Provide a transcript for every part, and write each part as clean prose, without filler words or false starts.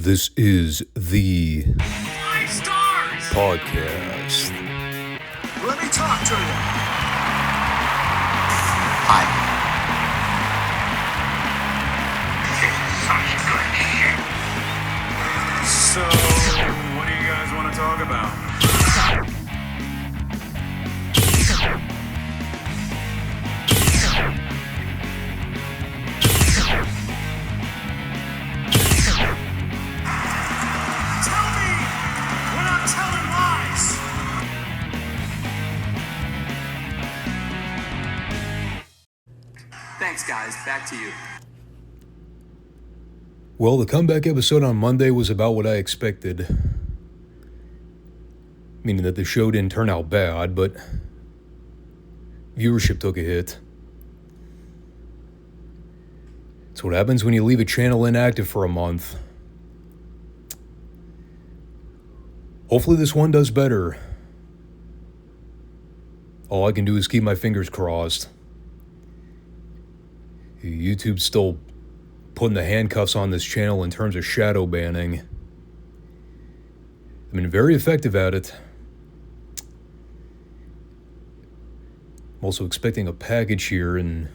This is the Five Stars podcast. Let me talk to you. Hi. So, what do you guys want to talk about? Tell me when I'm telling lies. Thanks, guys. Back to you. Well, the comeback episode on Monday was about what I expected. Meaning that the show didn't turn out bad, but viewership took a hit. It's what happens when you leave a channel inactive for a month. Hopefully this one does better. All I can do is keep my fingers crossed. YouTube's still putting the handcuffs on this channel in terms of shadow banning. I've been very effective at it. I'm also expecting a package here in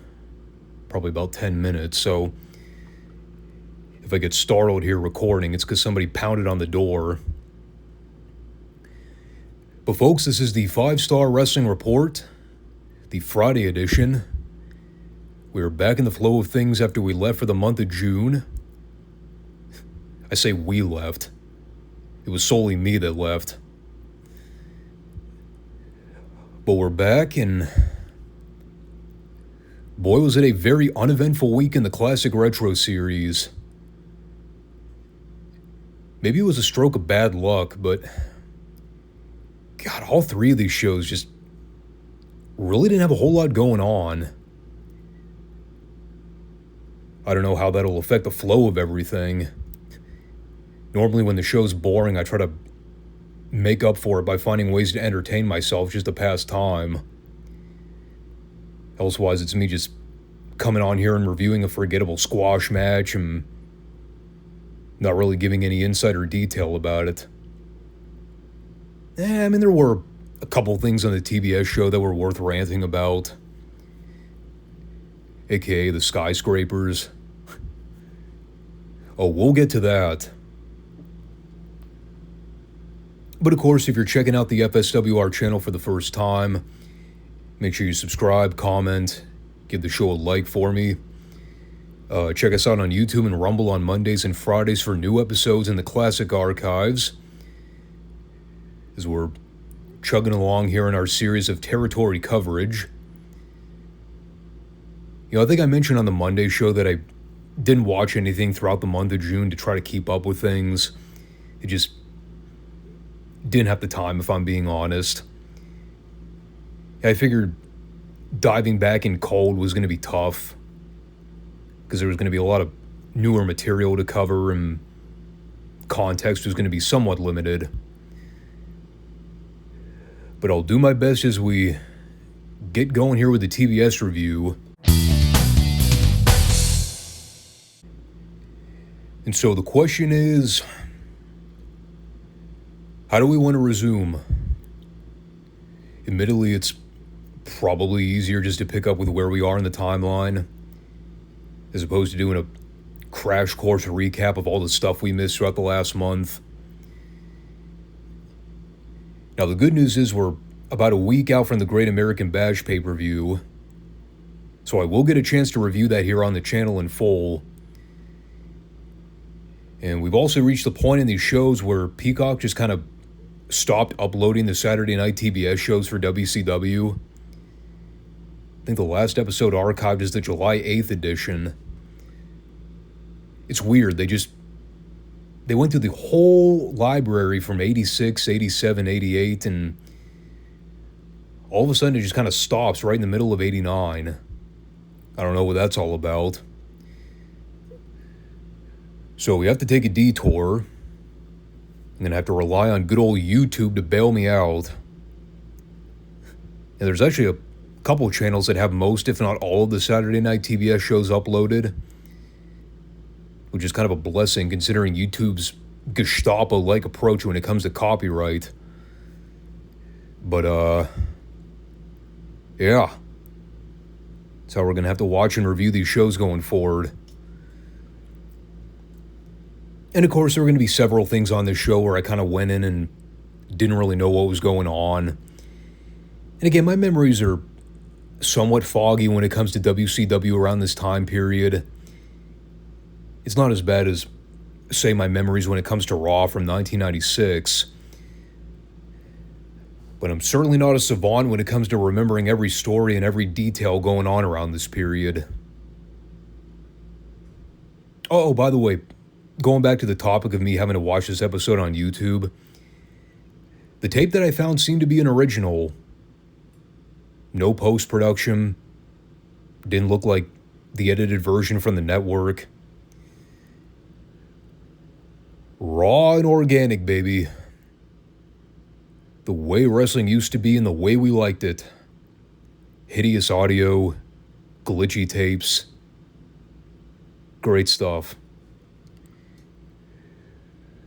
probably about 10 minutes, so if I get startled here recording, it's because somebody pounded on the door. But folks, this is the Five Starr Wrestling Report, the Friday edition. We are back in the flow of things after we left for the month of June. I say we left. It was solely me that left. But we're back, and boy, was it a very uneventful week in the Classic Retro series. Maybe it was a stroke of bad luck, but God, all three of these shows just really didn't have a whole lot going on. I don't know how that'll affect the flow of everything. Normally when the show's boring, I try to make up for it by finding ways to entertain myself just to pass time. Elsewise, it's me just coming on here and reviewing a forgettable squash match and not really giving any insider detail about it. I mean, there were a couple things on the TBS show that were worth ranting about. AKA the skyscrapers. Oh, we'll get to that. But of course, if you're checking out the FSWR channel for the first time, make sure you subscribe, comment, give the show a like for me. Check us out on YouTube and Rumble on Mondays and Fridays for new episodes in the classic archives. As we're chugging along here in our series of territory coverage. You know, I think I mentioned on the Monday show that I didn't watch anything throughout the month of June to try to keep up with things. It just didn't have the time, if I'm being honest. I figured diving back in cold was going to be tough because there was going to be a lot of newer material to cover and context was going to be somewhat limited. But I'll do my best as we get going here with the TBS review. And so the question is, how do we want to resume? Admittedly, it's probably easier just to pick up with where we are in the timeline, as opposed to doing a crash course recap of all the stuff we missed throughout the last month. Now, the good news is we're about a week out from the Great American Bash pay-per-view, so I will get a chance to review that here on the channel in full. And we've also reached the point in these shows where Peacock just kind of stopped uploading the Saturday night TBS shows for WCW. I think the last episode archived is the July 8th edition. It's weird, they went through the whole library from 86, 87, 88, and all of a sudden it just kind of stops right in the middle of 89. I don't know what that's all about. So we have to take a detour. I'm going to have to rely on good old YouTube to bail me out. And there's actually a couple channels that have most, if not all, of the Saturday night TBS shows uploaded. which is kind of a blessing considering YouTube's Gestapo-like approach when it comes to copyright. But, yeah. That's how we're going to have to watch and review these shows going forward. And of course, there are going to be several things on this show where I kind of went in and didn't really know what was going on. And again, my memories are somewhat foggy when it comes to WCW around this time period. It's not as bad as, say, my memories when it comes to Raw from 1996. But I'm certainly not a savant when it comes to remembering every story and every detail going on around this period. Oh, by the way, going back to the topic of me having to watch this episode on YouTube, the tape that I found seemed to be an original. No post-production. Didn't look like the edited version from the network. Raw and organic, baby. The way wrestling used to be and the way we liked it. Hideous audio, glitchy tapes. Great stuff.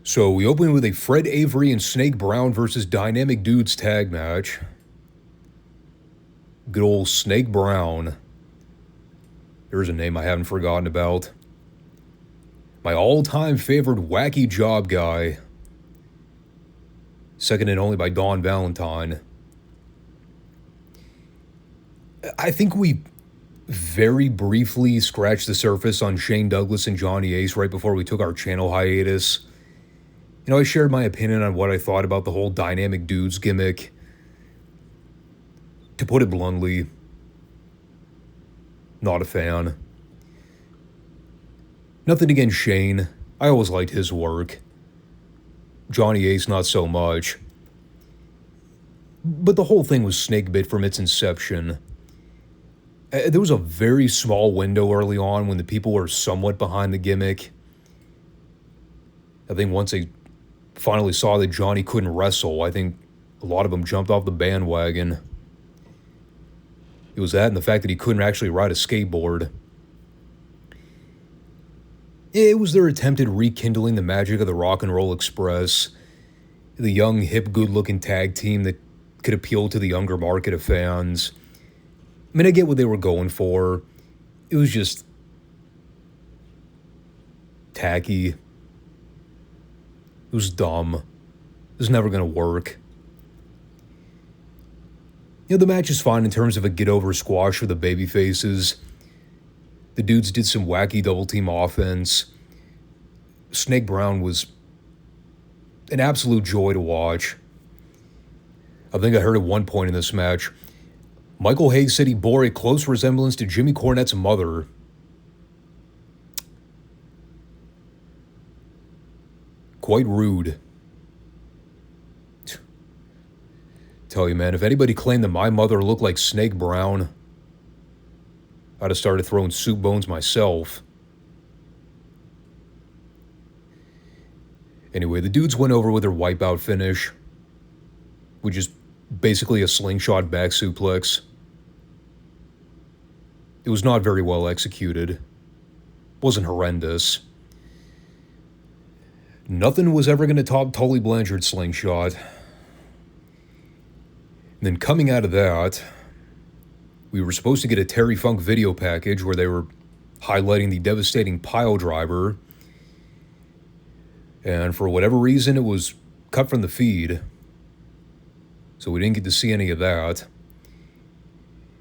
So we open with a Fred Avery and Snake Brown versus Dynamic Dudes tag match. Good old Snake Brown. There's a name I haven't forgotten about. My all-time favorite wacky job guy. Seconded only by Don Valentine. I think we very briefly scratched the surface on Shane Douglas and Johnny Ace right before we took our channel hiatus. You know, I shared my opinion on what I thought about the whole Dynamic Dudes gimmick. To put it bluntly, not a fan. Nothing against Shane. I always liked his work. Johnny Ace, not so much. But the whole thing was snakebit from its inception. There was a very small window early on when the people were somewhat behind the gimmick. I think once they finally saw that Johnny couldn't wrestle, I think a lot of them jumped off the bandwagon. It was that and the fact that he couldn't actually ride a skateboard. It was their attempt at rekindling the magic of the Rock and Roll Express, the young, hip, good-looking tag team that could appeal to the younger market of fans. I mean, I get what they were going for. It was just tacky. It was dumb. It was never going to work. You know, the match is fine in terms of a get-over squash for the babyfaces. The dudes did some wacky double-team offense. Snake Brown was an absolute joy to watch. I think I heard at one point in this match, Michael Hayes said he bore a close resemblance to Jimmy Cornette's mother. Quite rude. Tell you, man, if anybody claimed that my mother looked like Snake Brown, I'd have started throwing soup bones myself. Anyway, the dudes went over with their wipeout finish, which is basically a slingshot back suplex. It was not very well executed. Wasn't horrendous. Nothing was ever going to top Tully Blanchard's slingshot. And then coming out of that, we were supposed to get a Terry Funk video package where they were highlighting the devastating pile driver. And for whatever reason, it was cut from the feed. So we didn't get to see any of that.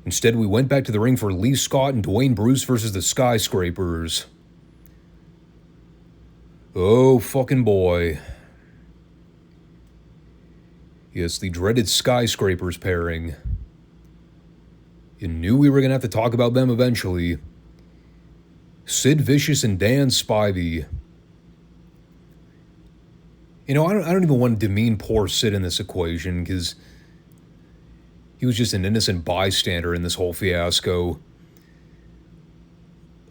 Instead, we went back to the ring for Lee Scott and Dwayne Bruce versus the Skyscrapers. Oh, fucking boy. Yes, the dreaded Skyscrapers pairing. You knew we were going to have to talk about them eventually. Sid Vicious and Dan Spivey. You know, I don't even want to demean poor Sid in this equation, because he was just an innocent bystander in this whole fiasco.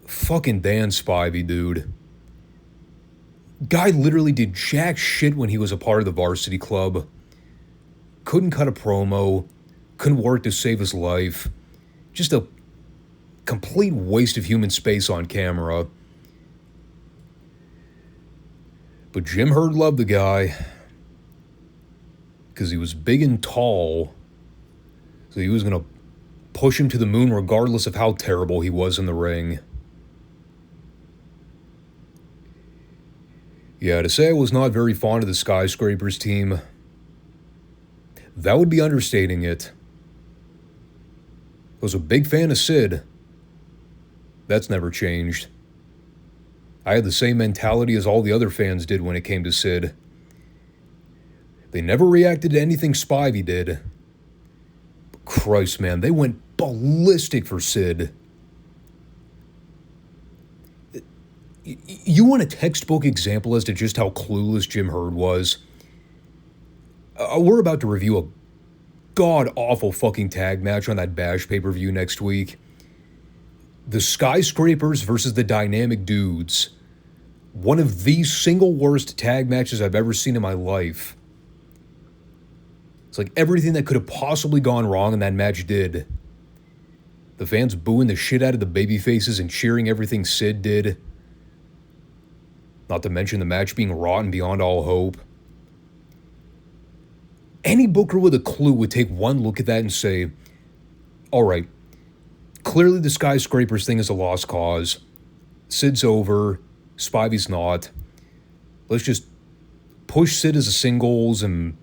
Fucking Dan Spivey, dude. Guy literally did jack shit when he was a part of the Varsity Club. Couldn't cut a promo. Couldn't work to save his life. Just a complete waste of human space on camera. But Jim Herd loved the guy because he was big and tall. So he was going to push him to the moon regardless of how terrible he was in the ring. Yeah, to say I was not very fond of the Skyscrapers team, that would be understating it. I was a big fan of Sid. That's never changed. I had the same mentality as all the other fans did when it came to Sid. They never reacted to anything Spivey did. But Christ, man, they went ballistic for Sid. You want a textbook example as to just how clueless Jim Herd was? We're about to review a god-awful fucking tag match on that Bash pay-per-view next week. The Skyscrapers versus the Dynamic Dudes. One of the single worst tag matches I've ever seen in my life. It's like everything that could have possibly gone wrong in that match did. The fans booing the shit out of the babyfaces and cheering everything Sid did. Not to mention the match being rotten beyond all hope. Any booker with a clue would take one look at that and say, alright, clearly the Skyscrapers thing is a lost cause. Sid's over. Spivey's not. Let's just push Sid as a singles and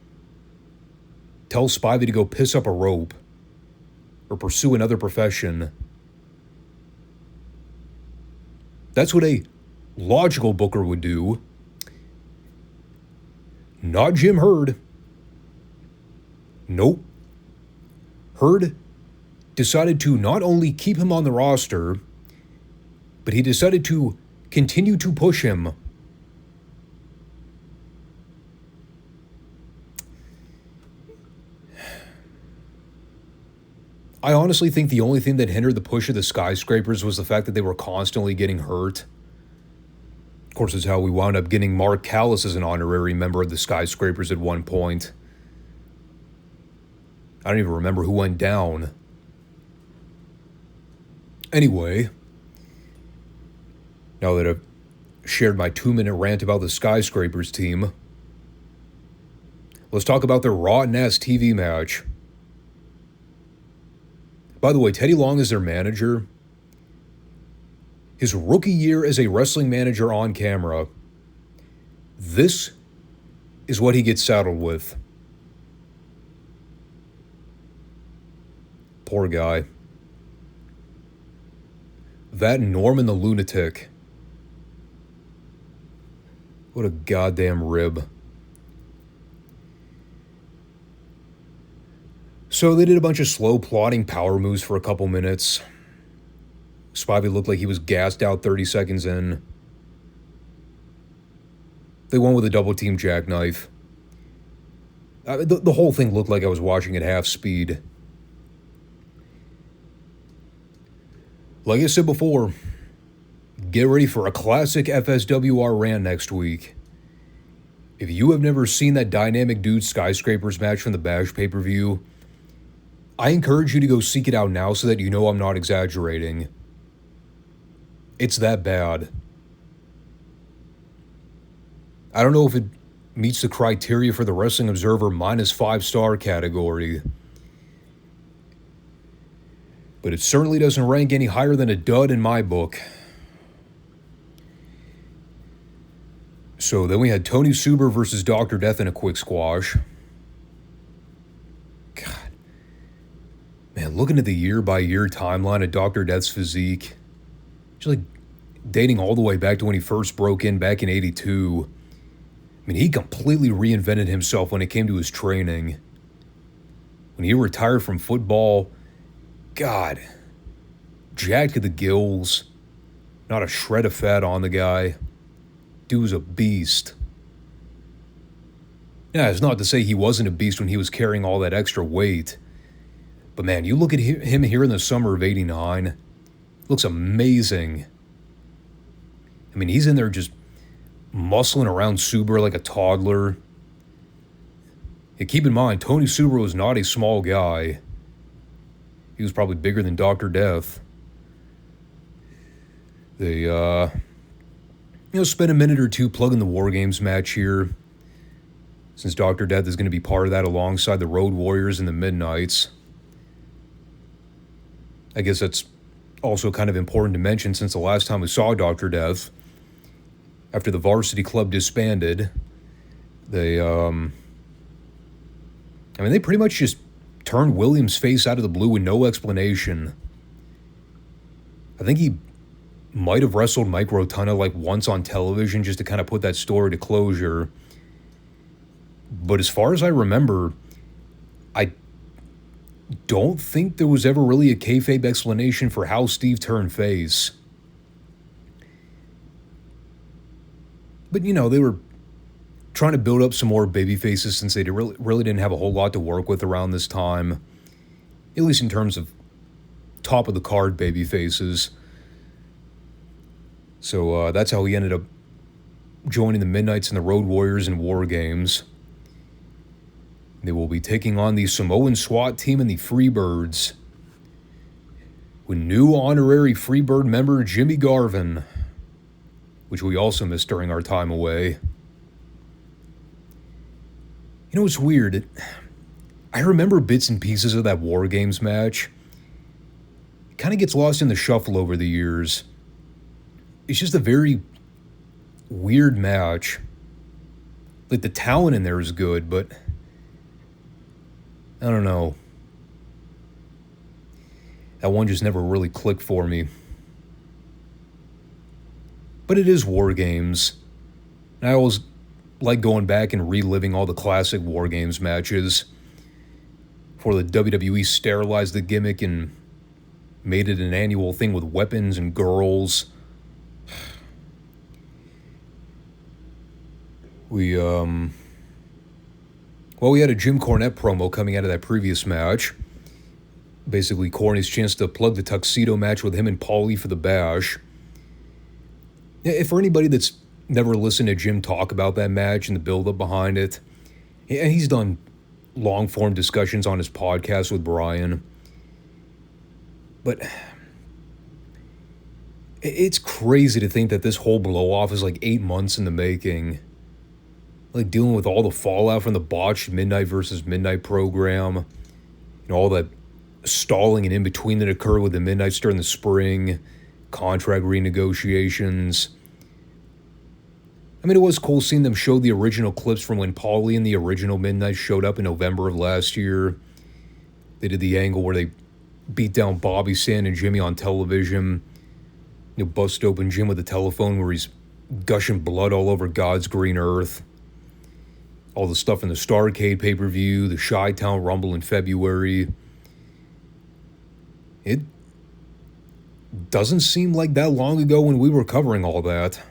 tell Spivey to go piss up a rope or pursue another profession. That's what a logical booker would do. Not Jim Herd. Nope. Herd decided to not only keep him on the roster, but he decided to continue to push him. I honestly think the only thing that hindered the push of the Skyscrapers was the fact that they were constantly getting hurt. Of course, it's how we wound up getting Mark Callis as an honorary member of the Skyscrapers at one point. I don't even remember who went down. Anyway, now that I've shared my 2-minute rant about the Skyscrapers team, let's talk about their rotten-ass TV match. By the way, Teddy Long is their manager. His rookie year as a wrestling manager on camera, this is what he gets saddled with. Poor guy. That and Norman the Lunatic. What a goddamn rib. So they did a bunch of slow plotting power moves for a couple minutes. Spivey looked like he was gassed out 30 seconds in. They went with a double team jackknife. The whole thing looked like I was watching at half speed. Like I said before, get ready for a classic FSWR rant next week. If you have never seen that Dynamic Dude Skyscrapers match from the Bash pay-per-view, I encourage you to go seek it out now so that you know I'm not exaggerating. It's that bad. I don't know if it meets the criteria for the Wrestling Observer -5 star category, but it certainly doesn't rank any higher than a dud in my book. So then we had Tony Suber versus Dr. Death in a quick squash. God. Man, looking at the year-by-year timeline of Dr. Death's physique, just like dating all the way back to when he first broke in back in '82. I mean, he completely reinvented himself when it came to his training. When he retired from football, God, jacked to the gills, not a shred of fat on the guy. Dude was a beast. Yeah, it's not to say he wasn't a beast when he was carrying all that extra weight. But man, you look at him here in the summer of '89, looks amazing. I mean, he's in there just muscling around Suber like a toddler. Yeah, keep in mind, Tony Suber was not a small guy. He was probably bigger than Dr. Death. They spend a minute or two plugging the War Games match here, since Dr. Death is going to be part of that alongside the Road Warriors and the Midnights. I guess that's also kind of important to mention, since the last time we saw Dr. Death, after the Varsity Club disbanded, they pretty much just turned Williams' face out of the blue with no explanation. I think he might have wrestled Mike Rotunda like once on television just to kind of put that story to closure. But as far as I remember, I don't think there was ever really a kayfabe explanation for how Steve turned face. But, they were trying to build up some more baby faces since they really didn't have a whole lot to work with around this time, at least in terms of top of the card baby faces. So that's how he ended up joining the Midnights and the Road Warriors in War Games. They will be taking on the Samoan SWAT team and the Freebirds, with new honorary Freebird member Jimmy Garvin, which we also missed during our time away. It's weird. I remember bits and pieces of that War Games match. It kind of gets lost in the shuffle over the years. It's just a very weird match. Like, the talent in there is good, but I don't know. That one just never really clicked for me. But it is War Games. And I always like going back and reliving all the classic War Games matches before the WWE sterilized the gimmick and made it an annual thing with weapons and girls. We had a Jim Cornette promo coming out of that previous match. Basically, Corny's chance to plug the tuxedo match with him and Paulie for the Bash. If for anybody that's never listened to Jim talk about that match and the build-up behind it, and he's done long-form discussions on his podcast with Brian, but it's crazy to think that this whole blow-off is like 8 months in the making. Like, dealing with all the fallout from the botched Midnight versus Midnight program, all that stalling and in-between that occurred with the Midnights during the spring, contract renegotiations. It was cool seeing them show the original clips from when Paulie and the original Midnight showed up in November of last year. They did the angle where they beat down Bobby, Sand, and Jimmy on television. Bust open Jim with a telephone where he's gushing blood all over God's green earth. All the stuff in the Starrcade pay-per-view, the Chi-Town Rumble in February. It doesn't seem like that long ago when we were covering all that.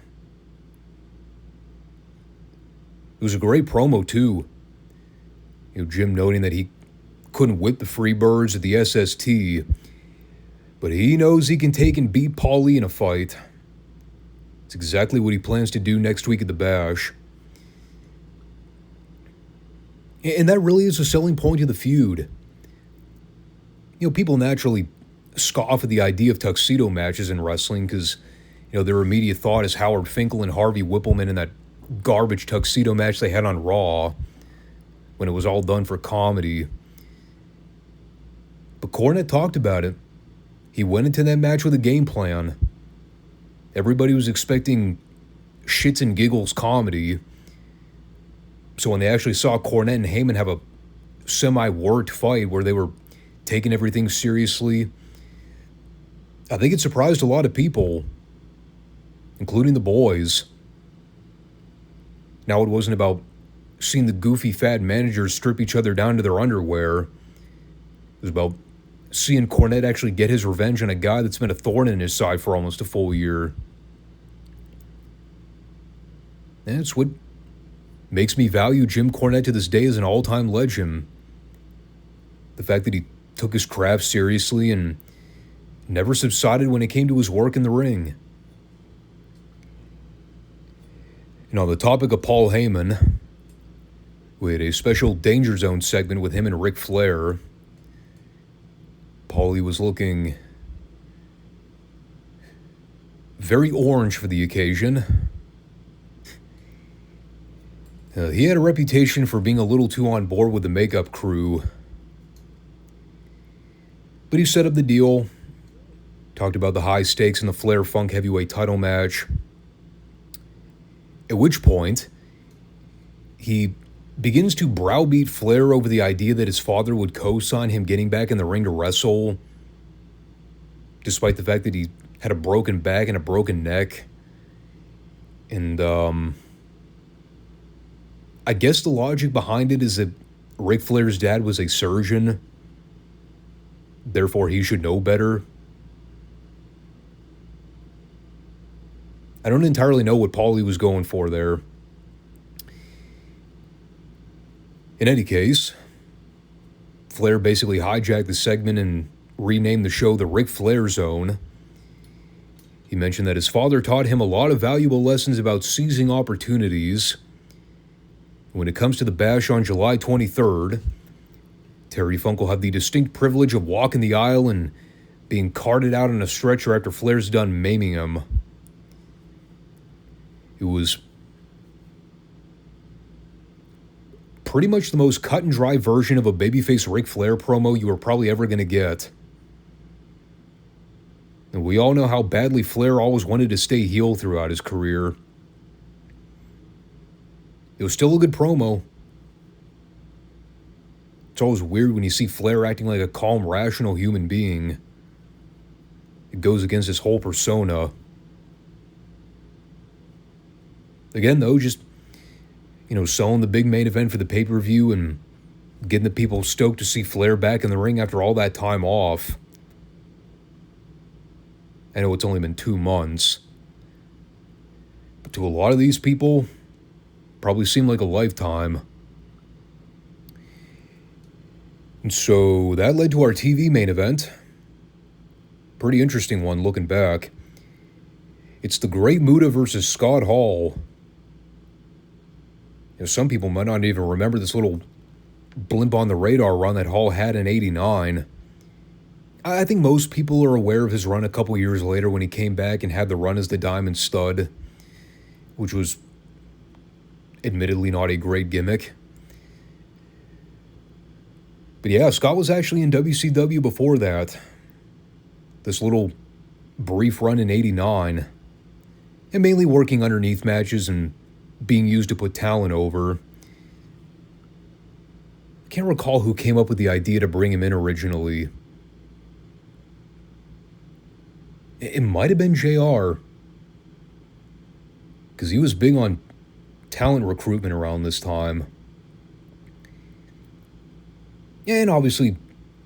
It was a great promo, too. Jim noting that he couldn't whip the Freebirds at the SST, but he knows he can take and beat Paulie in a fight. It's exactly what he plans to do next week at the Bash. And that really is a selling point of the feud. People naturally scoff at the idea of tuxedo matches in wrestling because, their immediate thought is Howard Finkel and Harvey Whippleman in that garbage tuxedo match they had on Raw when it was all done for comedy. But Cornette talked about it. He went into that match with a game plan. Everybody was expecting shits and giggles comedy. So when they actually saw Cornette and Heyman have a semi-worked fight where they were taking everything seriously, I think it surprised a lot of people, including the boys. Now, it wasn't about seeing the goofy fat managers strip each other down to their underwear. It was about seeing Cornette actually get his revenge on a guy that's been a thorn in his side for almost a full year. And it's what makes me value Jim Cornette to this day as an all-time legend. The fact that he took his craft seriously and never subsided when it came to his work in the ring. On the topic of Paul Heyman, we had a special Danger Zone segment with him and Ric Flair. Paulie was looking very orange for the occasion. He had a reputation for being a little too on board with the makeup crew. But he set up the deal, talked about the high stakes in the Flair Funk heavyweight title match. At which point, he begins to browbeat Flair over the idea that his father would co-sign him getting back in the ring to wrestle, despite the fact that he had a broken back and a broken neck. And I guess the logic behind it is that Ric Flair's dad was a surgeon, therefore he should know better. I don't entirely know what Paulie was going for there. In any case, Flair basically hijacked the segment and renamed the show the Ric Flair Zone. He mentioned that his father taught him a lot of valuable lessons about seizing opportunities. When it comes to the bash on July 23rd, Terry Funk will have the distinct privilege of walking the aisle and being carted out on a stretcher after Flair's done maiming him. It was pretty much the most cut and dry version of a babyface Ric Flair promo you were probably ever going to get. And we all know how badly Flair always wanted to stay heel throughout his career. It was still a good promo. It's always weird when you see Flair acting like a calm, rational human being. It goes against his whole persona. Again, though, just, selling the big main event for the pay-per-view and getting the people stoked to see Flair back in the ring after all that time off. I know it's only been 2 months. But to a lot of these people, probably seemed like a lifetime. And so that led to our TV main event. Pretty interesting one looking back. It's the Great Muta versus Scott Hall. Some people might not even remember this little blimp on the radar run that Hall had in '89. I think most people are aware of his run a couple years later when he came back and had the run as the Diamond Stud, which was admittedly not a great gimmick. But yeah, Scott was actually in WCW before that. This little brief run in '89. And mainly working underneath matches and being used to put talent over. I can't recall who came up with the idea to bring him in originally. It might have been JR. Because he was big on talent recruitment around this time. And obviously,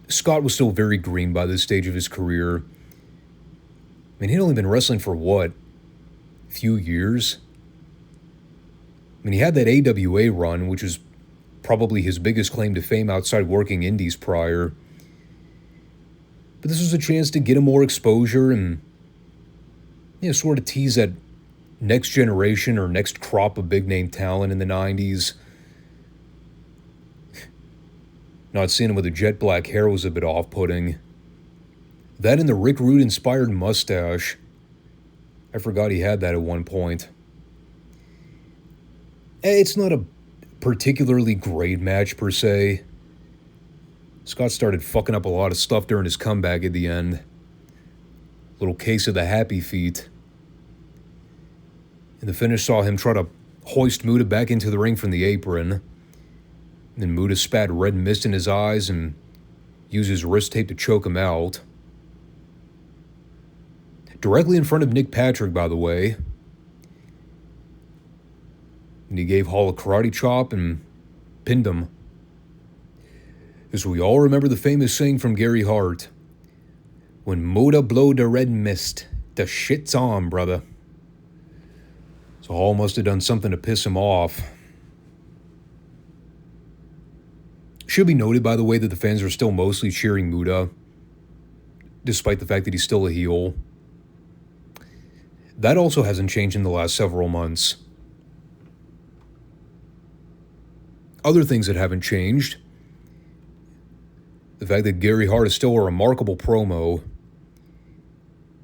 Scott was still very green by this stage of his career. I mean, he'd only been wrestling for what? A few years? I mean, he had that AWA run, which was probably his biggest claim to fame outside working indies prior. But this was a chance to get him more exposure and, sort of tease that next generation or next crop of big-name talent in the 90s. Not seeing him with the jet black hair was a bit off-putting. That and the Rick Rude-inspired mustache. I forgot he had that at one point. It's not a particularly great match per se. Scott started fucking up a lot of stuff during his comeback at the end. Little case of the happy feet. And the finish saw him try to hoist Muta back into the ring from the apron. Then Muta spat red mist in his eyes and used his wrist tape to choke him out. Directly in front of Nick Patrick, by the way. And he gave Hall a karate chop and pinned him. As we all remember the famous saying from Gary Hart, "When Muta blow the red mist, the shit's on, brother." So Hall must have done something to piss him off. Should be noted, by the way, that the fans are still mostly cheering Muta, despite the fact that he's still a heel. That also hasn't changed in the last several months. Other things that haven't changed. The fact that Gary Hart is still a remarkable promo.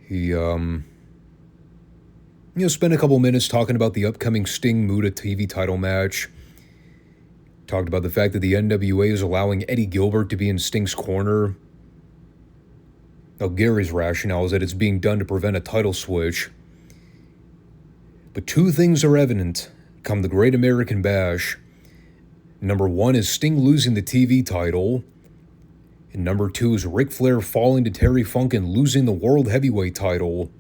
He, spent a couple minutes talking about the upcoming Sting Muta TV title match. Talked about the fact that the NWA is allowing Eddie Gilbert to be in Sting's corner. Now, Gary's rationale is that it's being done to prevent a title switch. But two things are evident come the Great American Bash. Number one is Sting losing the TV title. And number two is Ric Flair falling to Terry Funk and losing the World Heavyweight title.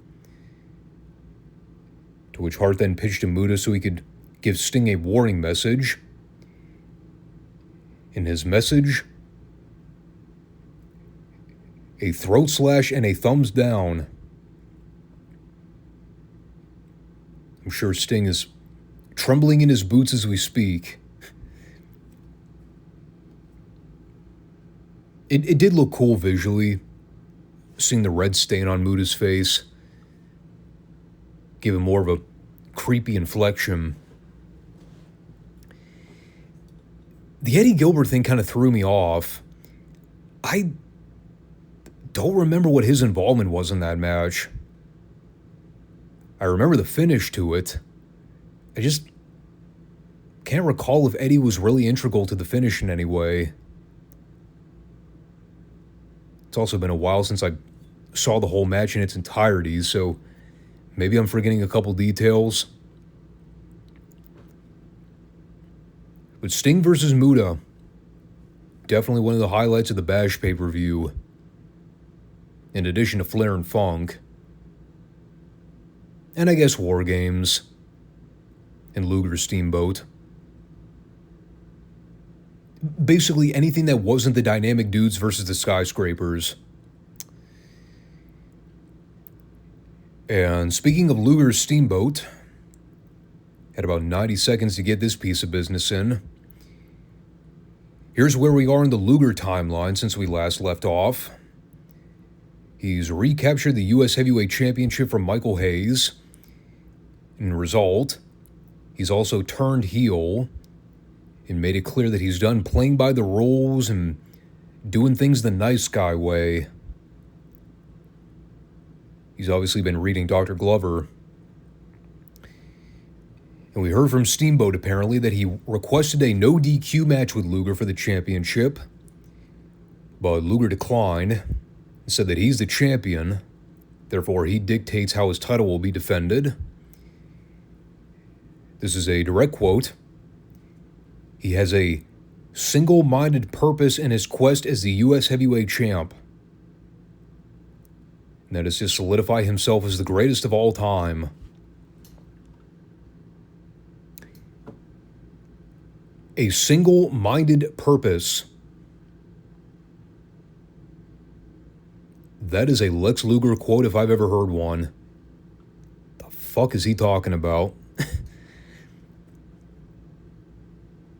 To which Hart then pitched to Muta so he could give Sting a warning message. In his message, a throat slash and a thumbs down. I'm sure Sting is trembling in his boots as we speak. It did look cool visually, seeing the red stain on Muta's face. Gave him more of a creepy inflection. The Eddie Gilbert thing kind of threw me off. I don't remember what his involvement was in that match. I remember the finish to it. I just can't recall if Eddie was really integral to the finish in any way. It's also been a while since I saw the whole match in its entirety, so maybe I'm forgetting a couple details. But Sting versus Muta, definitely one of the highlights of the Bash pay-per-view. In addition to Flair and Funk. And I guess War Games. And Luger Steamboat. Basically anything that wasn't the Dynamic Dudes versus the Skyscrapers. And speaking of Luger's Steamboat, had about 90 seconds to get this piece of business in. Here's where we are in the Luger timeline since we last left off. He's recaptured the U.S. Heavyweight Championship from Michael Hayes. In result, he's also turned heel and made it clear that he's done playing by the rules and doing things the nice guy way. He's obviously been reading Dr. Glover. And we heard from Steamboat apparently that he requested a no DQ match with Luger for the championship. But Luger declined and said that he's the champion. Therefore, he dictates how his title will be defended. This is a direct quote. He has a single-minded purpose in his quest as the U.S. Heavyweight Champ. And that is to solidify himself as the greatest of all time. A single-minded purpose. That is a Lex Luger quote if I've ever heard one. The fuck is he talking about?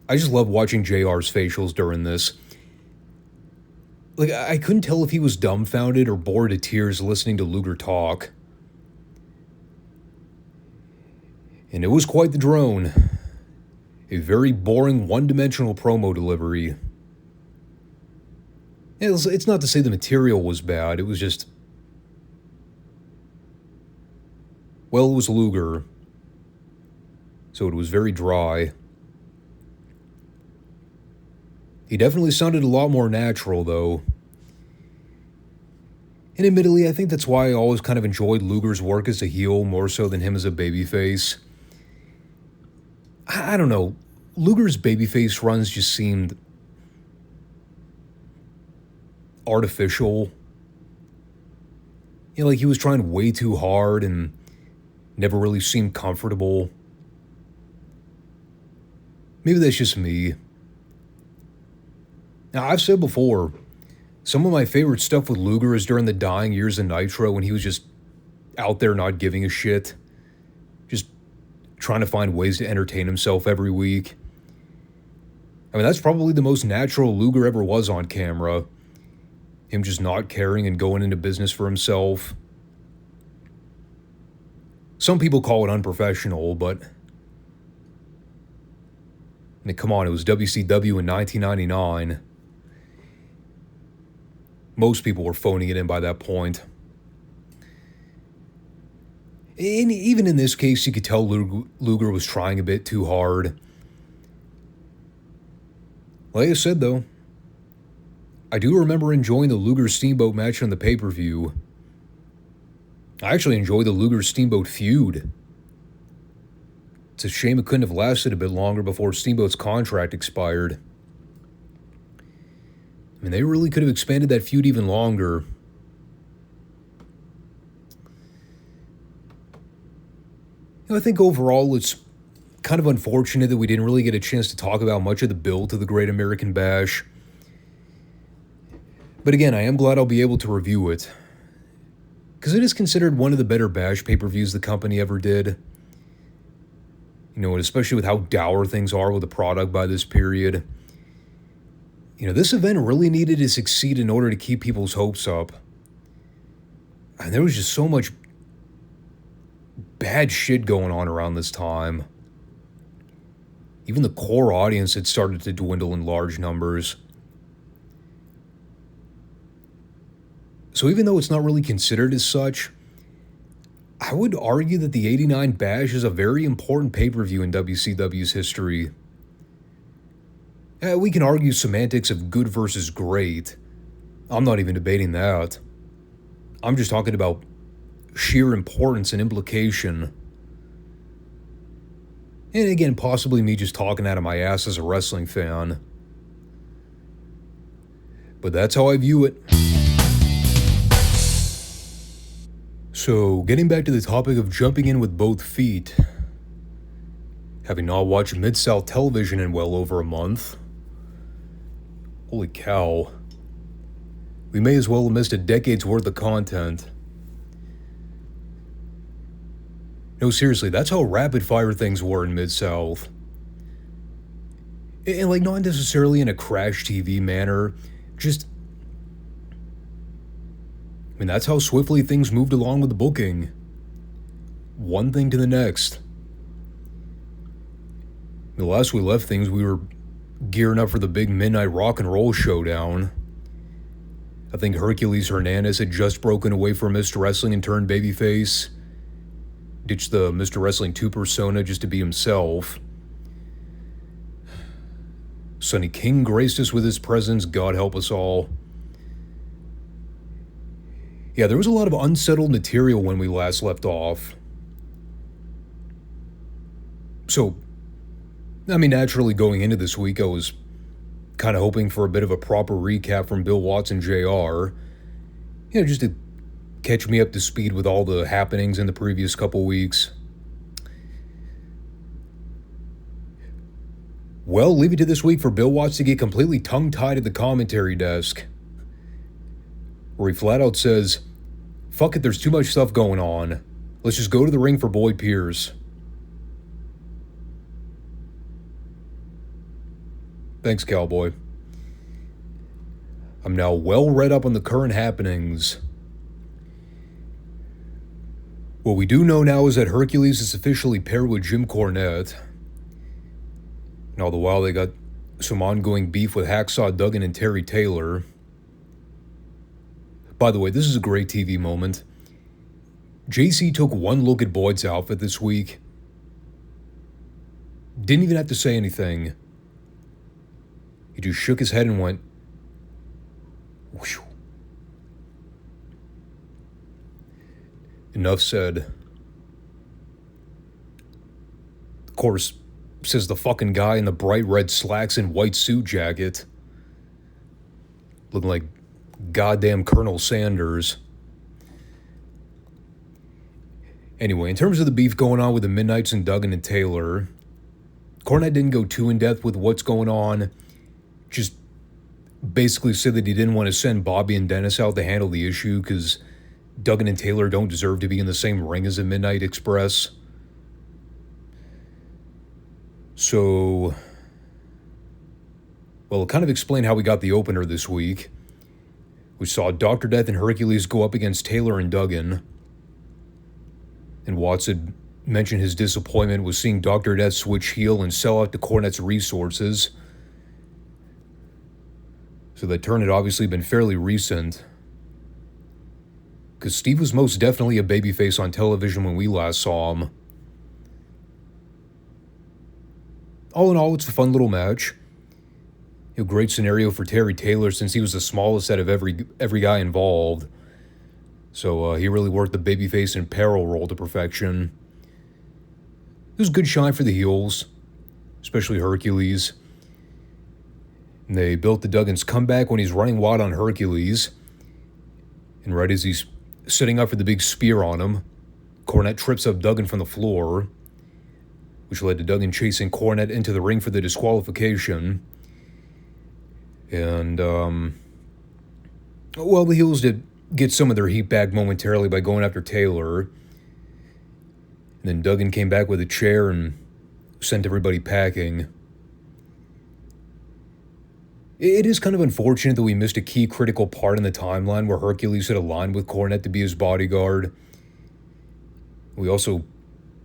I just love watching JR's facials during this. Like, I couldn't tell if he was dumbfounded or bored to tears listening to Luger talk. And it was quite the drone. A very boring, one-dimensional promo delivery. It's not to say the material was bad, it was just... Well, it was Luger. So it was very dry. He definitely sounded a lot more natural, though. And admittedly, I think that's why I always kind of enjoyed Luger's work as a heel more so than him as a babyface. I don't know. Luger's babyface runs just seemed artificial. You know, like he was trying way too hard and never really seemed comfortable. Maybe that's just me. Now, I've said before, some of my favorite stuff with Luger is during the dying years of Nitro when he was just out there not giving a shit. Just trying to find ways to entertain himself every week. I mean, that's probably the most natural Luger ever was on camera. Him just not caring and going into business for himself. Some people call it unprofessional, but... I mean, come on, it was WCW in 1999. Most people were phoning it in by that point. And even in this case, you could tell Luger was trying a bit too hard. Like I said, though, I do remember enjoying the Luger-Steamboat match on the pay-per-view. I actually enjoyed the Luger-Steamboat feud. It's a shame it couldn't have lasted a bit longer before Steamboat's contract expired. I mean, they really could have expanded that feud even longer. I think overall it's kind of unfortunate that we didn't really get a chance to talk about much of the build to the Great American Bash. But again, I am glad I'll be able to review it, because it is considered one of the better Bash pay-per-views the company ever did. And especially with how dour things are with the product by this period. This event really needed to succeed in order to keep people's hopes up. And there was just so much bad shit going on around this time. Even the core audience had started to dwindle in large numbers. So even though it's not really considered as such, I would argue that the '89 Bash is a very important pay-per-view in WCW's history. We can argue semantics of good versus great. I'm not even debating that. I'm just talking about sheer importance and implication. And again, possibly me just talking out of my ass as a wrestling fan. But that's how I view it. So, getting back to the topic of jumping in with both feet. Having not watched Midsouth television in well over a month. Holy cow. We may as well have missed a decade's worth of content. No, seriously, that's how rapid fire things were in Mid-South. And not necessarily in a Crash TV manner, just... that's how swiftly things moved along with the booking. One thing to the next. The last we left things, we were gearing up for the big midnight rock and roll showdown. I think Hercules Hernandez had just broken away from Mr. Wrestling and turned babyface. Ditched the Mr. Wrestling 2 persona just to be himself. Sonny King graced us with his presence, God help us all. Yeah, there was a lot of unsettled material when we last left off. So, naturally going into this week, I was kind of hoping for a bit of a proper recap from Bill Watts and JR. Just to catch me up to speed with all the happenings in the previous couple weeks. Well, leave it to this week for Bill Watts to get completely tongue-tied at the commentary desk, where he flat out says, "Fuck it, there's too much stuff going on. Let's just go to the ring for Boyd Pierce." Thanks, cowboy. I'm now well read up on the current happenings. What we do know now is that Hercules is officially paired with Jim Cornette. And all the while they got some ongoing beef with Hacksaw Duggan and Terry Taylor. By the way, this is a great TV moment. JC took one look at Boyd's outfit this week. Didn't even have to say anything. He just shook his head and went, whew. Enough said. Of course, says the fucking guy in the bright red slacks and white suit jacket. Looking like goddamn Colonel Sanders. Anyway, in terms of the beef going on with the Midnights and Duggan and Taylor, Cornette didn't go too in-depth with what's going on. Just basically said that he didn't want to send Bobby and Dennis out to handle the issue because Duggan and Taylor don't deserve to be in the same ring as the Midnight Express. So, well, kind of explain how we got the opener this week. We saw Dr. Death and Hercules go up against Taylor and Duggan. And Watts had mentioned his disappointment with seeing Dr. Death switch heel and sell out to Cornette's resources. So that turn had obviously been fairly recent. Because Steve was most definitely a babyface on television when we last saw him. All in all, it's a fun little match. Great scenario for Terry Taylor since he was the smallest out of every guy involved. So he really worked the babyface and peril role to perfection. It was a good shine for the heels, especially Hercules. And they built the Duggan's comeback when he's running wild on Hercules. And right as he's setting up for the big spear on him, Cornette trips up Duggan from the floor, which led to Duggan chasing Cornette into the ring for the disqualification. And, the heels did get some of their heat back momentarily by going after Taylor. And then Duggan came back with a chair and sent everybody packing. It is kind of unfortunate that we missed a key critical part in the timeline where Hercules had aligned with Cornette to be his bodyguard. We also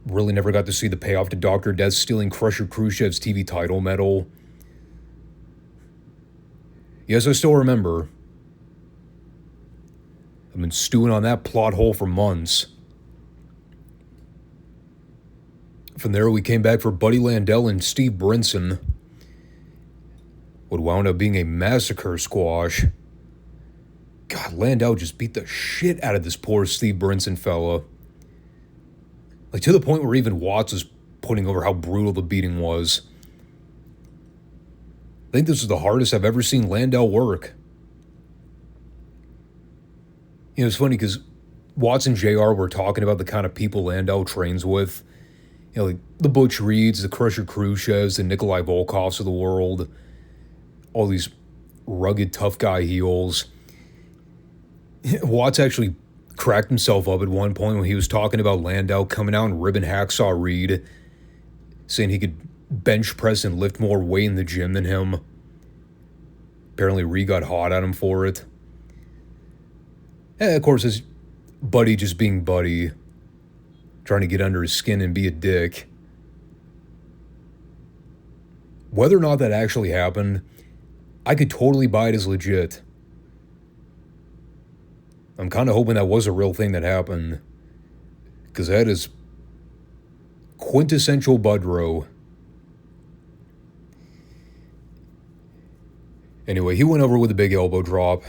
really never got to see the payoff to Dr. Death stealing Crusher Khrushchev's TV title medal. Yes, I still remember. I've been stewing on that plot hole for months. From there, we came back for Buddy Landel and Steve Brinson. What wound up being a massacre squash. God, Landel just beat the shit out of this poor Steve Brinson fella. Like, to the point where even Watts was putting over how brutal the beating was. I think this is the hardest I've ever seen Landel work. It's funny because Watts and JR were talking about the kind of people Landel trains with. Like the Butch Reeds, the Crusher Khrushchevs, the Nikolai Volkovs of the world. All these rugged, tough guy heels. Watts actually cracked himself up at one point when he was talking about Landel coming out and ribbing Hacksaw Reed, saying he could bench press and lift more weight in the gym than him. Apparently Reed got hot at him for it. And of course, his Buddy just being Buddy, trying to get under his skin and be a dick. Whether or not that actually happened, I could totally buy it as legit. I'm kind of hoping that was a real thing that happened, because that is quintessential Budrow. Anyway, he went over with a big elbow drop,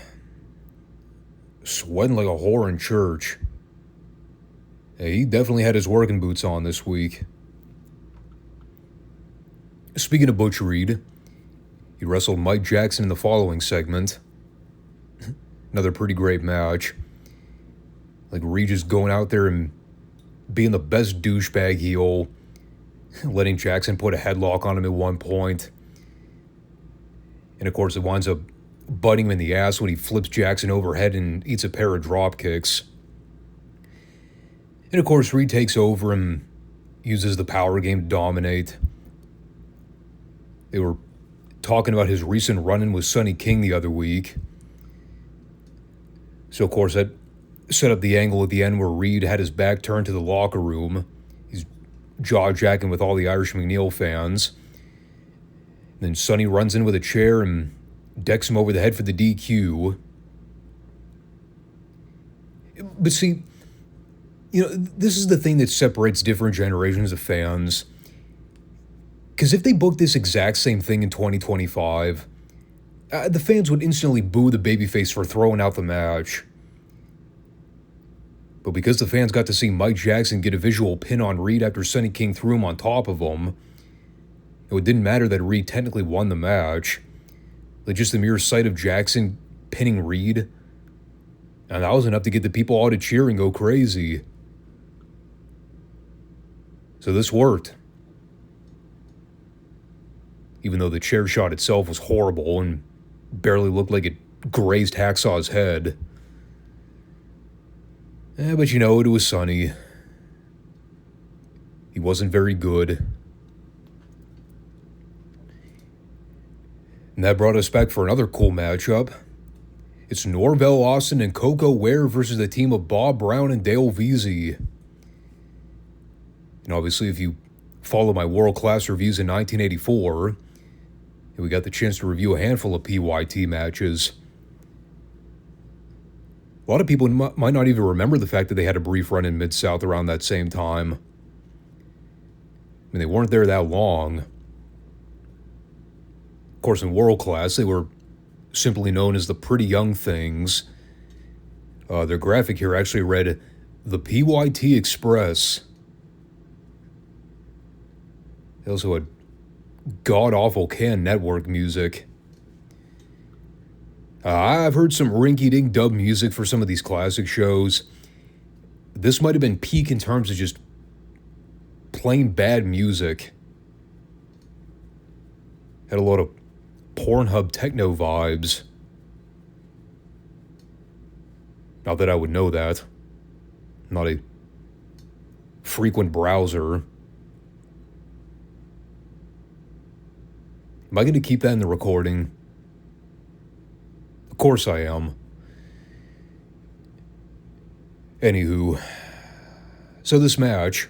sweating like a whore in church. He definitely had his working boots on this week. Speaking of Butch Reed, he wrestled Mike Jackson in the following segment. Another pretty great match. Like Reed just going out there and being the best douchebag heel, letting Jackson put a headlock on him at one point. And of course, it winds up butting him in the ass when he flips Jackson overhead and eats a pair of drop kicks. And of course, Reed takes over and uses the power game to dominate. They were talking about his recent run-in with Sonny King the other week. So, of course, that set up the angle at the end where Reed had his back turned to the locker room. He's jaw-jacking with all the Irish McNeil fans. And then Sonny runs in with a chair and decks him over the head for the DQ. But see, this is the thing that separates different generations of fans. Because if they booked this exact same thing in 2025, the fans would instantly boo the babyface for throwing out the match. But because the fans got to see Mike Jackson get a visual pin on Reed after Sonny King threw him on top of him, it didn't matter that Reed technically won the match. Like just the mere sight of Jackson pinning Reed, and that was enough to get the people all to cheer and go crazy. So this worked. Even though the chair shot itself was horrible and barely looked like it grazed Hacksaw's head. But it was Sonny. He wasn't very good. And that brought us back for another cool matchup. It's Norvell Austin and Coco Ware versus the team of Bob Brown and Dale Veazey. And obviously, if you follow my world-class reviews in 1984, we got the chance to review a handful of PYT matches. A lot of people might not even remember the fact that they had a brief run in Mid-South around that same time. I mean, they weren't there that long. Of course, in World Class, they were simply known as the Pretty Young Things. Their graphic here actually read, the PYT Express. They also had god-awful Can Network music. I've heard some rinky-dink dub music for some of these classic shows. This might have been peak in terms of just plain bad music. Had a lot of Pornhub techno vibes. Not that I would know that. I'm not a frequent browser. Am I going to keep that in the recording? Of course I am. Anywho, so this match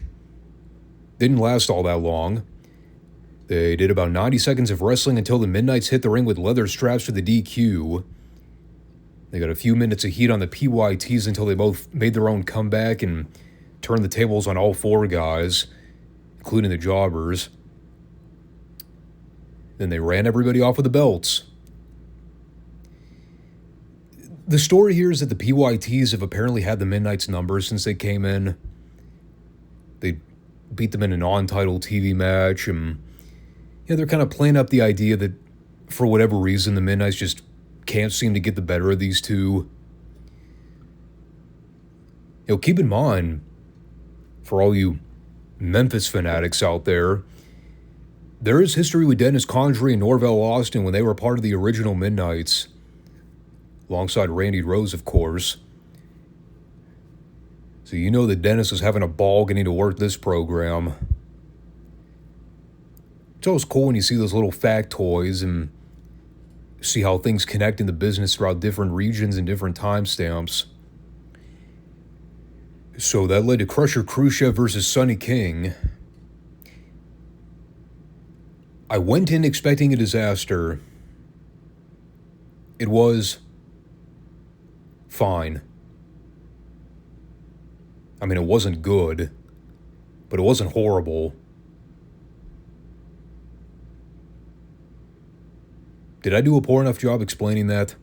didn't last all that long. They did about 90 seconds of wrestling until the Midnights hit the ring with leather straps for the DQ. They got a few minutes of heat on the PYTs until they both made their own comeback and turned the tables on all four guys, including the jobbers. Then they ran everybody off with the belts. The story here is that the PYTs have apparently had the Midnight's number since they came in. They beat them in a non-title TV match, and they're kind of playing up the idea that for whatever reason the Midnights just can't seem to get the better of these two. Keep in mind, for all you Memphis fanatics out there, there is history with Dennis Condrey and Norvell Austin when they were part of the original Midnights, alongside Randy Rose, of course. So you know that Dennis was having a ball getting to work this program. It's always cool when you see those little factoids and see how things connect in the business throughout different regions and different timestamps. So that led to Crusher Khrushchev versus Sonny King. I went in expecting a disaster. It was fine. I mean, it wasn't good, but it wasn't horrible. Did I do a poor enough job explaining that?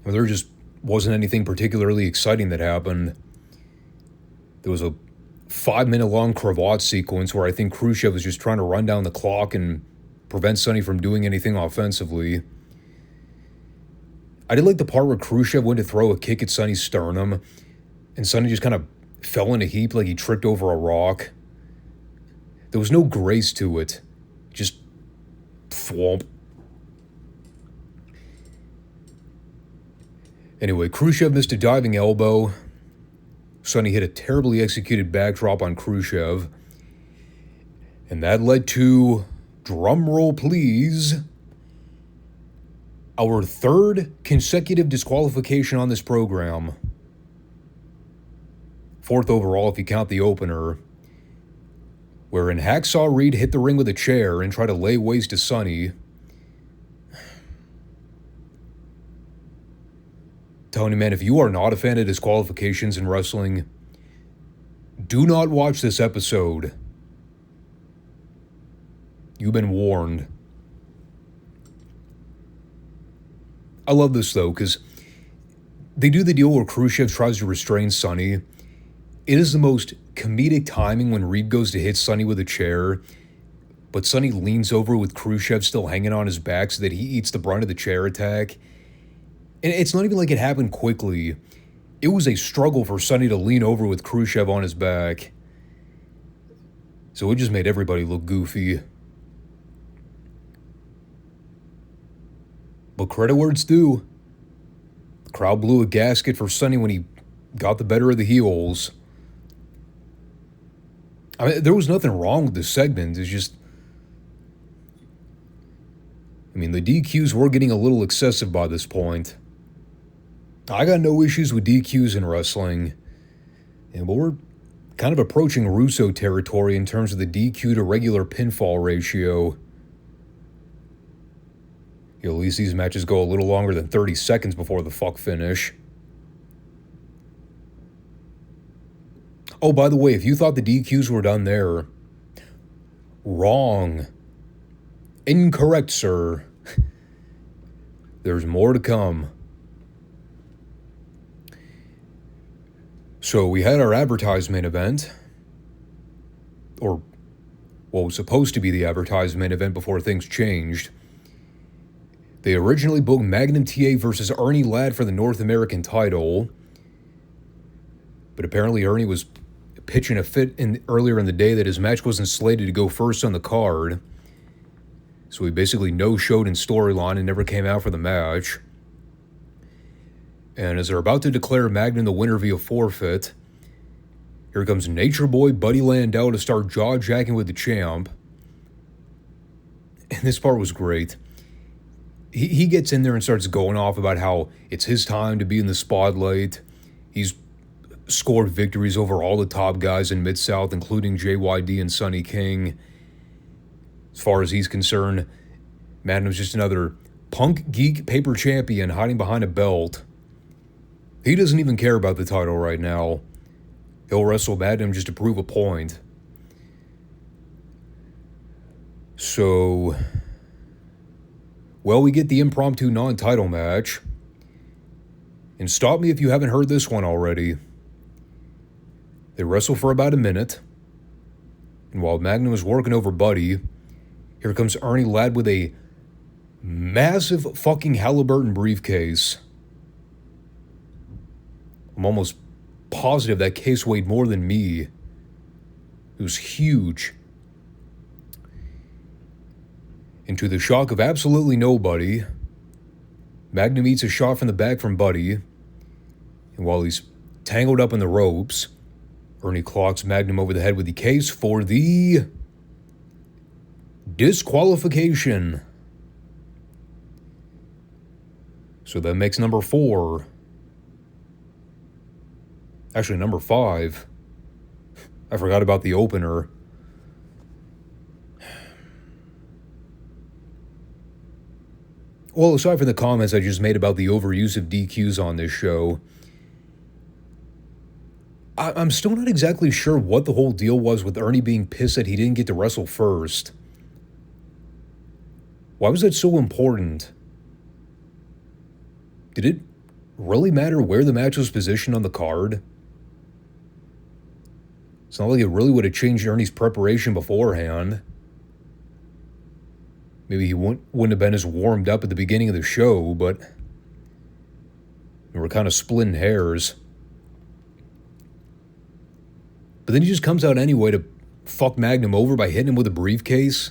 Or there just wasn't anything particularly exciting that happened. There was a 5-minute long cravat sequence where I think Khrushchev was just trying to run down the clock and prevent Sonny from doing anything offensively. I did like the part where Khrushchev went to throw a kick at Sonny's sternum, and Sonny just kind of fell in a heap like he tripped over a rock. There was no grace to it. Just thwomp. Anyway, Khrushchev missed a diving elbow. Sonny hit a terribly executed backdrop on Khrushchev. And that led to, drum roll please, our third consecutive disqualification on this program. Fourth overall if you count the opener, wherein Hacksaw Reed hit the ring with a chair and tried to lay waste to Sonny. Telling you, man, if you are not a fan of disqualifications in wrestling, do not watch this episode. You've been warned. I love this, though, because they do the deal where Khrushchev tries to restrain Sonny. It is the most comedic timing when Reed goes to hit Sonny with a chair, but Sonny leans over with Khrushchev still hanging on his back so that he eats the brunt of the chair attack. And it's not even like it happened quickly. It was a struggle for Sonny to lean over with Khrushchev on his back. So it just made everybody look goofy. But credit where it's due. The crowd blew a gasket for Sonny when he got the better of the heels. I mean, there was nothing wrong with this segment. It's just, I mean, the DQs were getting a little excessive by this point. I got no issues with DQs in wrestling, but we're kind of approaching Russo territory in terms of the DQ to regular pinfall ratio. At least these matches go a little longer than 30 seconds before the fuck finish. Oh, by the way, if you thought the DQs were done there, wrong. Incorrect, sir. There's more to come. So we had our advertisement event, or what was supposed to be the advertisement event before things changed. They originally booked Magnum TA versus Ernie Ladd for the North American title, but apparently Ernie was pitching a fit earlier in the day that his match wasn't slated to go first on the card, so he basically no-showed in storyline and never came out for the match. And as they're about to declare Magnum the winner via forfeit, here comes Nature Boy Buddy Landau to start jaw-jacking with the champ. And this part was great. He gets in there and starts going off about how it's his time to be in the spotlight. He's scored victories over all the top guys in Midsouth, including JYD and Sonny King. As far as he's concerned, Magnum's just another punk geek paper champion hiding behind a belt. He doesn't even care about the title right now. He'll wrestle Magnum just to prove a point. So, well, we get the impromptu non-title match. And stop me if you haven't heard this one already. They wrestle for about a minute. And while Magnum is working over Buddy, here comes Ernie Ladd with a massive fucking Halliburton briefcase. I'm almost positive that case weighed more than me. It was huge. And to the shock of absolutely nobody, Magnum eats a shot from the back from Buddy. And while he's tangled up in the ropes, Ernie clocks Magnum over the head with the case for the disqualification. So that makes number 4. Actually, number 5. I forgot about the opener. Well, aside from the comments I just made about the overuse of DQs on this show, I'm still not exactly sure what the whole deal was with Ernie being pissed that he didn't get to wrestle first. Why was that so important? Did it really matter where the match was positioned on the card? It's not like it really would have changed Ernie's preparation beforehand. Maybe he wouldn't have been as warmed up at the beginning of the show, but we're kind of splitting hairs. But then he just comes out anyway to fuck Magnum over by hitting him with a briefcase.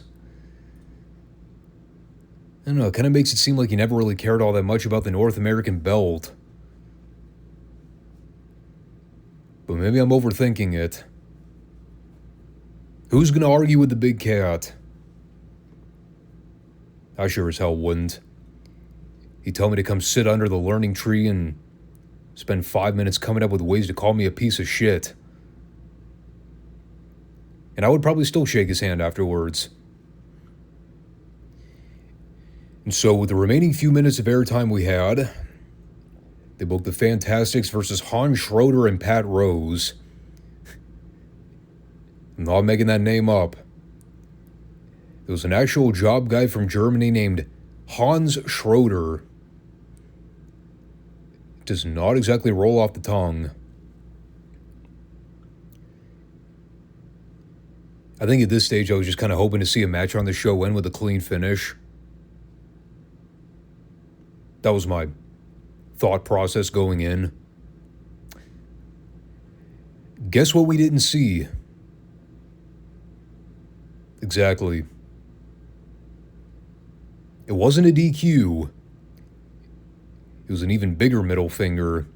I don't know, it kind of makes it seem like he never really cared all that much about the North American belt. But maybe I'm overthinking it. Who's going to argue with the big cat? I sure as hell wouldn't. He'd tell me to come sit under the learning tree and spend 5 minutes coming up with ways to call me a piece of shit. And I would probably still shake his hand afterwards. And so with the remaining few minutes of airtime we had, they booked the Fantastics versus Hans Schroeder and Pat Rose. I'm not making that name up. There was an actual job guy from Germany named Hans Schroeder. It does not exactly roll off the tongue. I think at this stage I was just kind of hoping to see a match on the show end with a clean finish. That was my thought process going in. Guess what we didn't see? Exactly. It wasn't a DQ. It was an even bigger middle finger.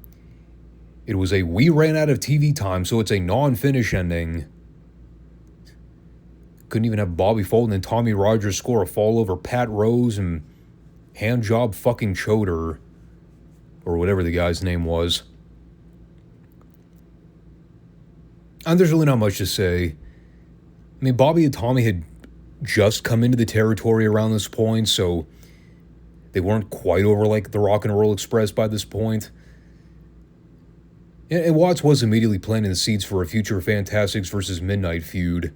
It was a we ran out of TV time, so it's a non-finish ending. Couldn't even have Bobby Fulton and Tommy Rogers score a fall over Pat Rose and handjob fucking Choder, or whatever the guy's name was. And there's really not much to say. I mean, Bobby and Tommy had just come into the territory around this point, so they weren't quite over like the Rock and Roll Express by this point. And Watts was immediately planting the seeds for a future Fantastics versus Midnight feud.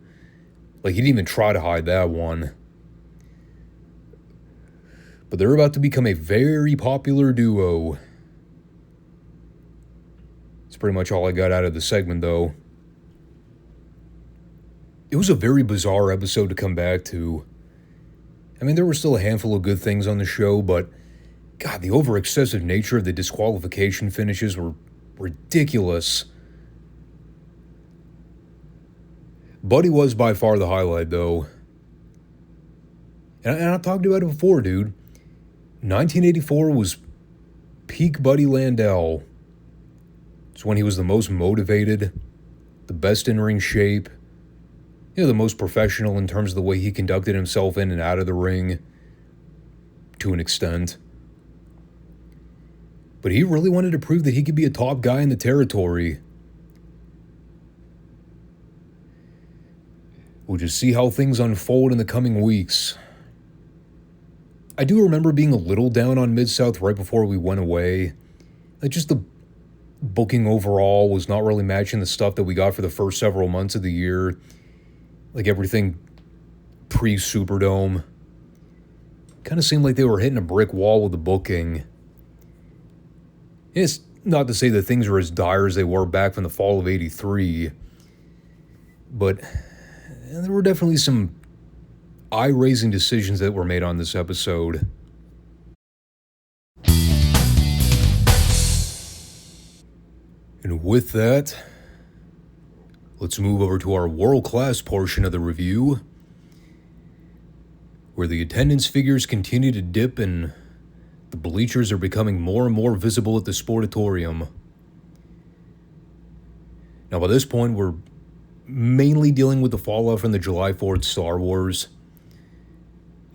Like, he didn't even try to hide that one. but they're about to become a very popular duo. That's pretty much all I got out of the segment, though. It was a very bizarre episode to come back to. I mean, there were still a handful of good things on the show, but God, the over-excessive nature of the disqualification finishes were ridiculous. Buddy was by far the highlight, though. And I've talked about it before, dude. 1984 was peak Buddy Landell. It's when he was the most motivated, the best in-ring shape, the most professional in terms of the way he conducted himself in and out of the ring, to an extent. But he really wanted to prove that he could be a top guy in the territory. We'll just see how things unfold in the coming weeks. I do remember being a little down on Midsouth right before we went away. Like, just the booking overall was not really matching the stuff that we got for the first several months of the year. Like, everything pre-Superdome. Kind of seemed like they were hitting a brick wall with the booking. It's not to say that things are as dire as they were back from the fall of '83, but there were definitely some eye-raising decisions that were made on this episode. And with that, let's move over to our world-class portion of the review, where the attendance figures continue to dip and the bleachers are becoming more and more visible at the Sportatorium. Now, by this point, we're mainly dealing with the fallout from the July 4th Star Wars.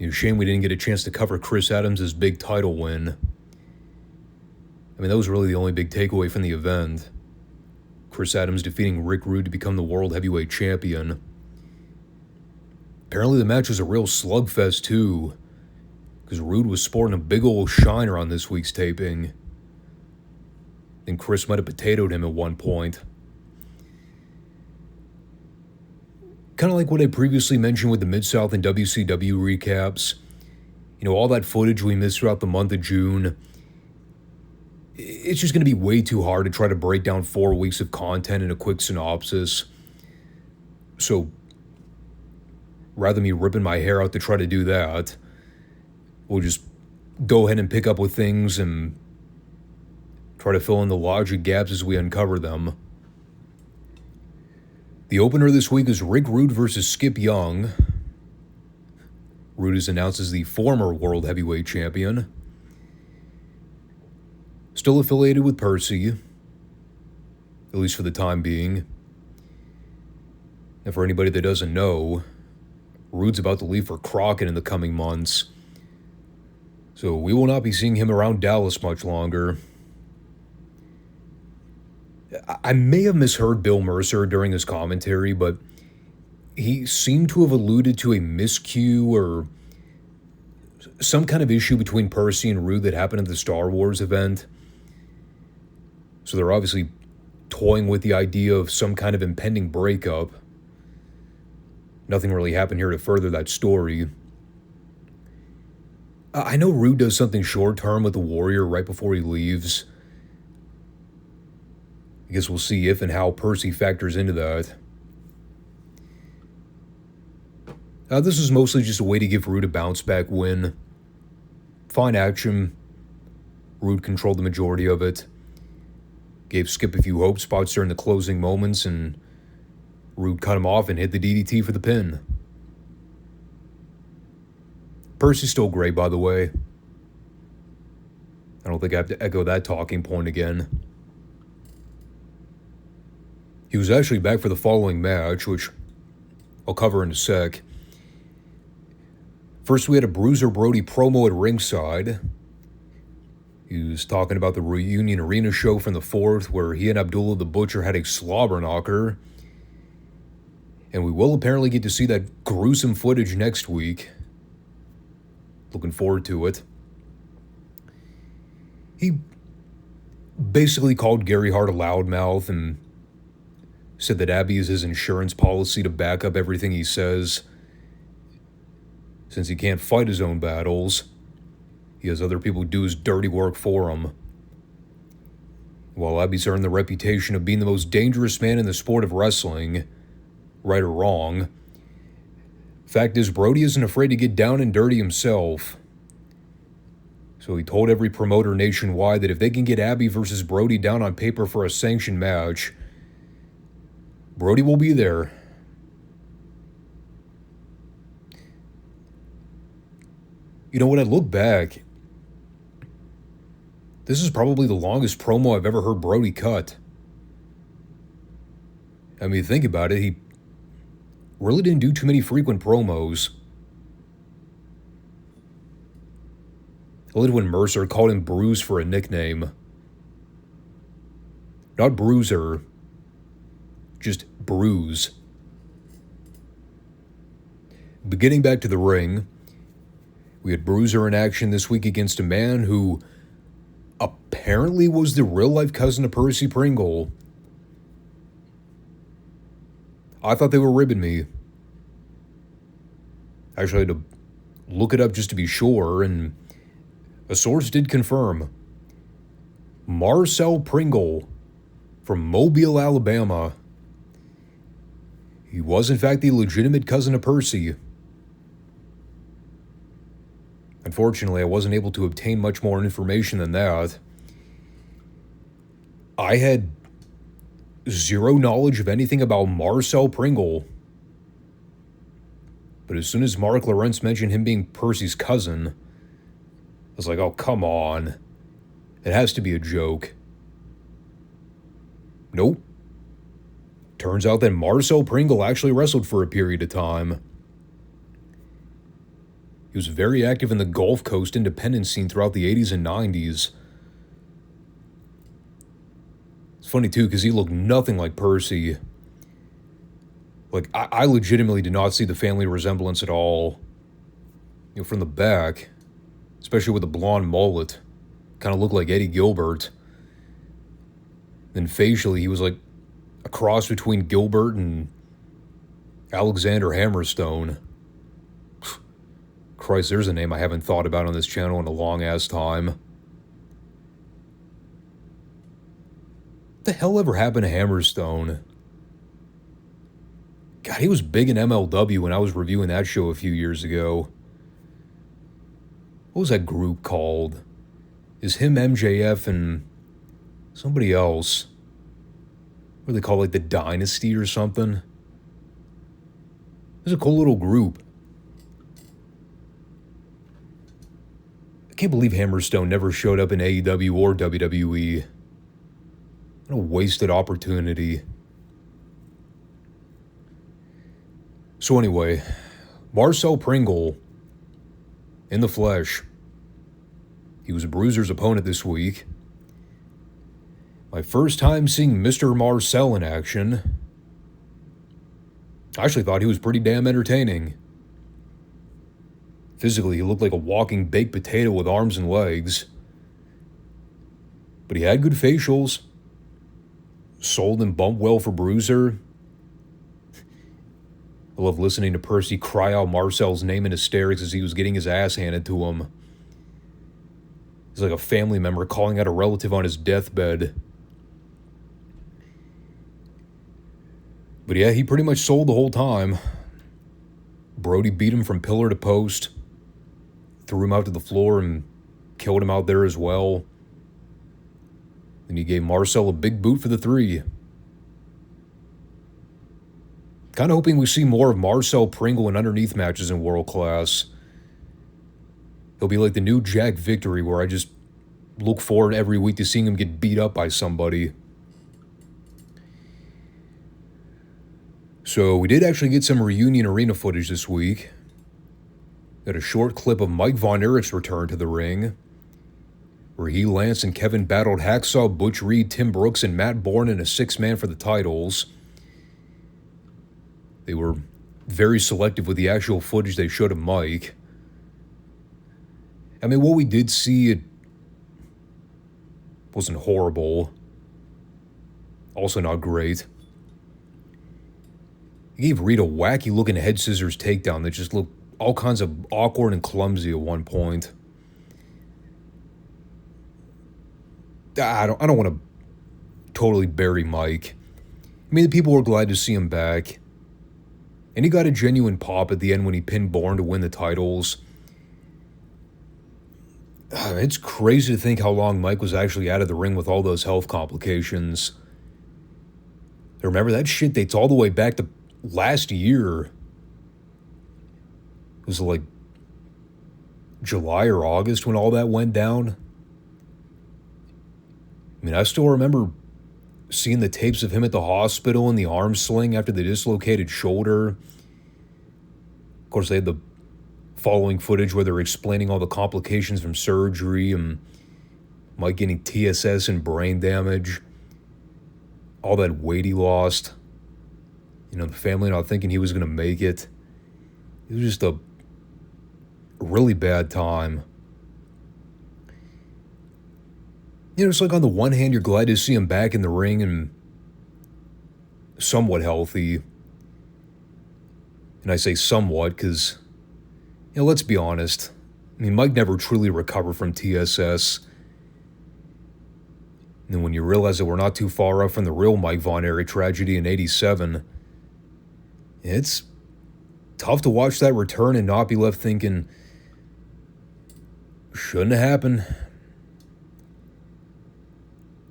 Shame we didn't get a chance to cover Chris Adams' big title win. I mean, that was really the only big takeaway from the event. Chris Adams defeating Rick Rude to become the World Heavyweight Champion. Apparently the match was a real slugfest, too, because Rude was sporting a big old shiner on this week's taping. And Chris might have potatoed him at one point. Kind of like what I previously mentioned with the Midsouth and WCW recaps. All that footage we missed throughout the month of June. It's just going to be way too hard to try to break down 4 weeks of content in a quick synopsis. So, rather than me ripping my hair out to try to do that, we'll just go ahead and pick up with things and try to fill in the logic gaps as we uncover them. The opener this week is Rick Rude versus Skip Young. Rude is announced as the former World Heavyweight Champion. Still affiliated with Percy, at least for the time being. And for anybody that doesn't know, Rude's about to leave for Crockett in the coming months. So we will not be seeing him around Dallas much longer. I may have misheard Bill Mercer during his commentary, but he seemed to have alluded to a miscue or some kind of issue between Percy and Rude that happened at the Star Wars event. So they're obviously toying with the idea of some kind of impending breakup. Nothing really happened here to further that story. I know Rude does something short-term with the Warrior right before he leaves. I guess we'll see if and how Percy factors into that. This is mostly just a way to give Rude a bounce-back win. Fine action. Rude controlled the majority of it. Gave Skip a few hope spots during the closing moments, and Rude cut him off and hit the DDT for the pin. Percy's still great, by the way. I don't think I have to echo that talking point again. He was actually back for the following match, which I'll cover in a sec. First, we had a Bruiser Brody promo at ringside. He was talking about the Reunion Arena show from the 4th, where he and Abdullah the Butcher had a slobber knocker. And we will apparently get to see that gruesome footage next week. Looking forward to it. He basically called Gary Hart a loudmouth and said that Abby is his insurance policy to back up everything he says, since he can't fight his own battles. He has other people do his dirty work for him. While Abby's earned the reputation of being the most dangerous man in the sport of wrestling, right or wrong, fact is Brody isn't afraid to get down and dirty himself. So he told every promoter nationwide that if they can get Abby versus Brody down on paper for a sanctioned match, Brody will be there. You know, when I look back, this is probably the longest promo I've ever heard Brody cut. I mean, think about it, he really didn't do too many frequent promos. I loved when Mercer called him Bruise for a nickname. Not Bruiser, just Bruise. But getting back to the ring, we had Bruiser in action this week against a man who apparently was the real-life cousin of Percy Pringle. I thought they were ribbing me. I actually had to look it up just to be sure, and a source did confirm. Marcel Pringle from Mobile, Alabama. He was in fact the legitimate cousin of Percy. Unfortunately, I wasn't able to obtain much more information than that. I had zero knowledge of anything about Marcel Pringle. But as soon as Mark Lawrence mentioned him being Percy's cousin, I was like, oh, come on. It has to be a joke. Nope. Turns out that Marcel Pringle actually wrestled for a period of time. He was very active in the Gulf Coast independent scene throughout the 80s and 90s. It's funny, too, because he looked nothing like Percy. Like, I legitimately did not see the family resemblance at all. You know, from the back, especially with the blonde mullet, kind of looked like Eddie Gilbert. Then facially, he was like a cross between Gilbert and Alexander Hammerstone. Christ, there's a name I haven't thought about on this channel in a long-ass time. What the hell ever happened to Hammerstone? God, he was big in MLW when I was reviewing that show a few years ago. What was that group called? Is him, MJF, and somebody else? What do they call it, like the Dynasty or something? It was a cool little group. I can't believe Hammerstone never showed up in AEW or WWE. What a wasted opportunity. So anyway, Marcel Pringle, in the flesh. He was Bruiser's opponent this week. My first time seeing Mr. Marcel in action. I actually thought he was pretty damn entertaining. Physically, he looked like a walking baked potato with arms and legs. But he had good facials. Sold and bumped well for Bruiser. I love listening to Percy cry out Marcel's name in hysterics as he was getting his ass handed to him. He's like a family member calling out a relative on his deathbed. But yeah, he pretty much sold the whole time. Brody beat him from pillar to post. Threw him out to the floor and killed him out there as well. Then he gave Marcel a big boot for the 3. Kind of hoping we see more of Marcel Pringle in underneath matches in World Class. He'll be like the new Jack Victory, where I just look forward every week to seeing him get beat up by somebody. So we did actually get some reunion arena footage this week. Got a short clip of Mike Von Erich's return to the ring, where he, Lance, and Kevin battled Hacksaw, Butch Reed, Tim Brooks, and Matt Bourne in a 6-man for the titles. They were very selective with the actual footage they showed of Mike. I mean, what we did see, it wasn't horrible. Also not great. He gave Reed a wacky-looking head scissors takedown that just looked all kinds of awkward and clumsy at one point. I don't want to totally bury Mike. I mean, the people were glad to see him back. And he got a genuine pop at the end when he pinned Bourne to win the titles. It's crazy to think how long Mike was actually out of the ring with all those health complications. Remember, that shit dates all the way back to last year. It was like July or August when all that went down. I mean, I still remember seeing the tapes of him at the hospital in the arm sling after the dislocated shoulder. Of course, they had the following footage where they're explaining all the complications from surgery and Mike getting TSS and brain damage. All that weight he lost. You know, the family not thinking he was going to make it. It was just a really bad time. You know, it's like on the one hand, you're glad to see him back in the ring and somewhat healthy. And I say somewhat because, you know, let's be honest. I mean, Mike never truly recovered from TSS. And then when you realize that we're not too far off from the real Mike Von Erich tragedy in '87, it's tough to watch that return and not be left thinking, shouldn't have happened.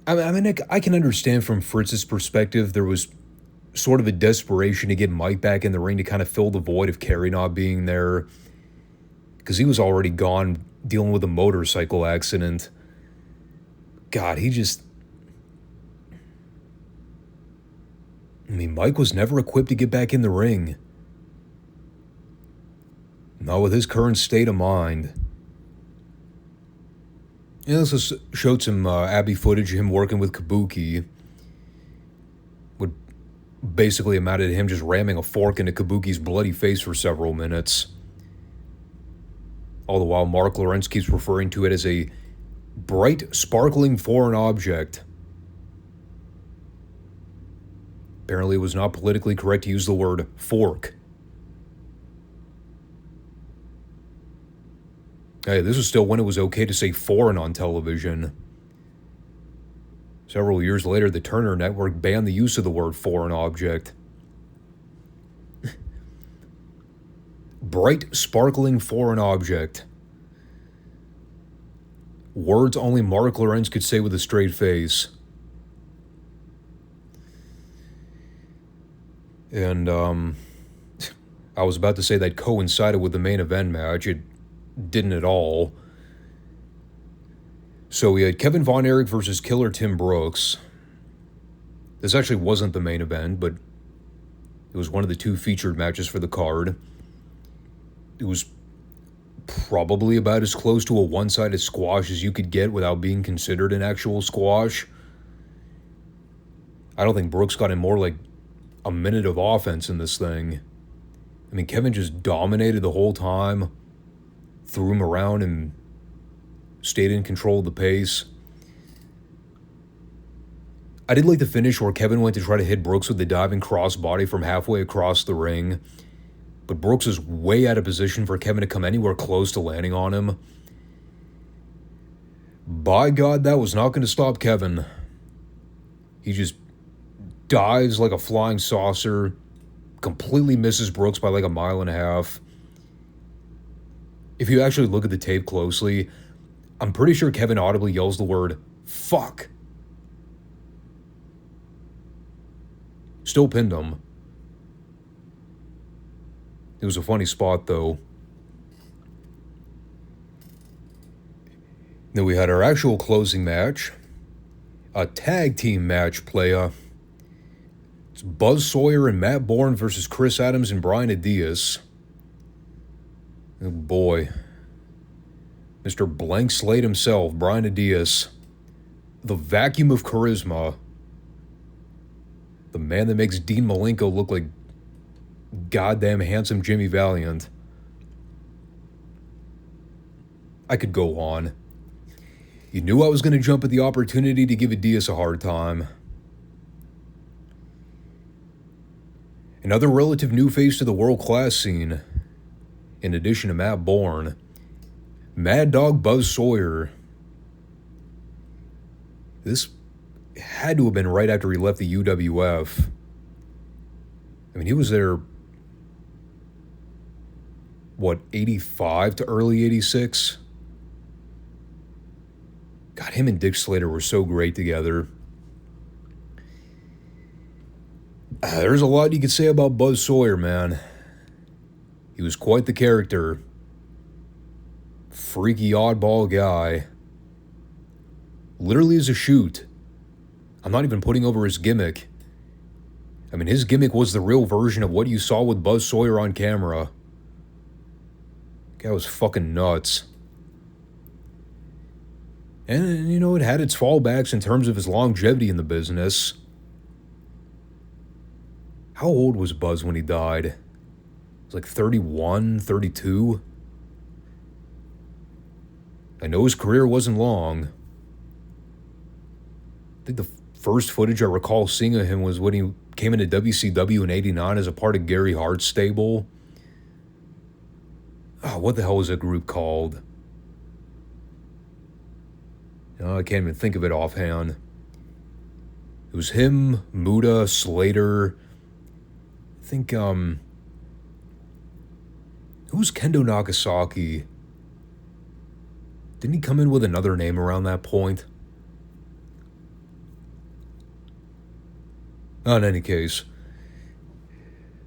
I mean, I can understand from Fritz's perspective, there was sort of a desperation to get Mike back in the ring to kind of fill the void of Kerry not being there. Because he was already gone dealing with a motorcycle accident. God, I mean, Mike was never equipped to get back in the ring. Not with his current state of mind. Yeah, this showed some Abbey footage of him working with Kabuki. Would basically amounted to him just ramming a fork into Kabuki's bloody face for several minutes. All the while, Mark Lawrence keeps referring to it as a bright, sparkling foreign object. Apparently, it was not politically correct to use the word fork. Hey, this was still when it was okay to say foreign on television. Several years later, the Turner Network banned the use of the word foreign object. Bright, sparkling foreign object. Words only Mark Lawrence could say with a straight face. And, I was about to say that coincided with the main event match. It didn't at all. So we had Kevin Von Erich versus Killer Tim Brooks. This actually wasn't the main event, but it was one of the two featured matches for the card. It was probably about as close to a one-sided squash as you could get without being considered an actual squash. I don't think Brooks got in more like a minute of offense in this thing. I mean, Kevin just dominated the whole time, threw him around and stayed in control of the pace. I did like the finish where Kevin went to try to hit Brooks with the diving crossbody from halfway across the ring, but Brooks is way out of position for Kevin to come anywhere close to landing on him. By God, that was not going to stop Kevin. He just dives like a flying saucer, completely misses Brooks by like a mile and a half. If you actually look at the tape closely, I'm pretty sure Kevin audibly yells the word, fuck. Still pinned him. It was a funny spot, though. Then we had our actual closing match. A tag team match, playa. It's Buzz Sawyer and Matt Bourne versus Chris Adams and Brian Adias. Oh boy. Mr. Blank Slate himself, Brian Adias. The vacuum of charisma. The man that makes Dean Malenko look like goddamn handsome Jimmy Valiant. I could go on. You knew I was going to jump at the opportunity to give Adias a hard time. Another relative new face to the world-class scene. In addition to Matt Bourne, Mad Dog Buzz Sawyer. this had to have been right after he left the UWF. I mean, he was there, 85 to early 86? God, him and Dick Slater were so great together. There's a lot you could say about Buzz Sawyer, man. He was quite the character. Freaky oddball guy. Literally as a shoot. I'm not even putting over his gimmick. I mean, his gimmick was the real version of what you saw with Buzz Sawyer on camera. Guy was fucking nuts. And, you know, it had its fallbacks in terms of his longevity in the business. How old was Buzz when he died? It was like 31, 32. I know his career wasn't long. I think the first footage I recall seeing of him was when he came into WCW in '89 as a part of Gary Hart's stable. Oh, what the hell was that group called? Oh, I can't even think of it offhand. It was him, Muda, Slater. I think, who was Kendo Nagasaki? Didn't he come in with another name around that point? In any case,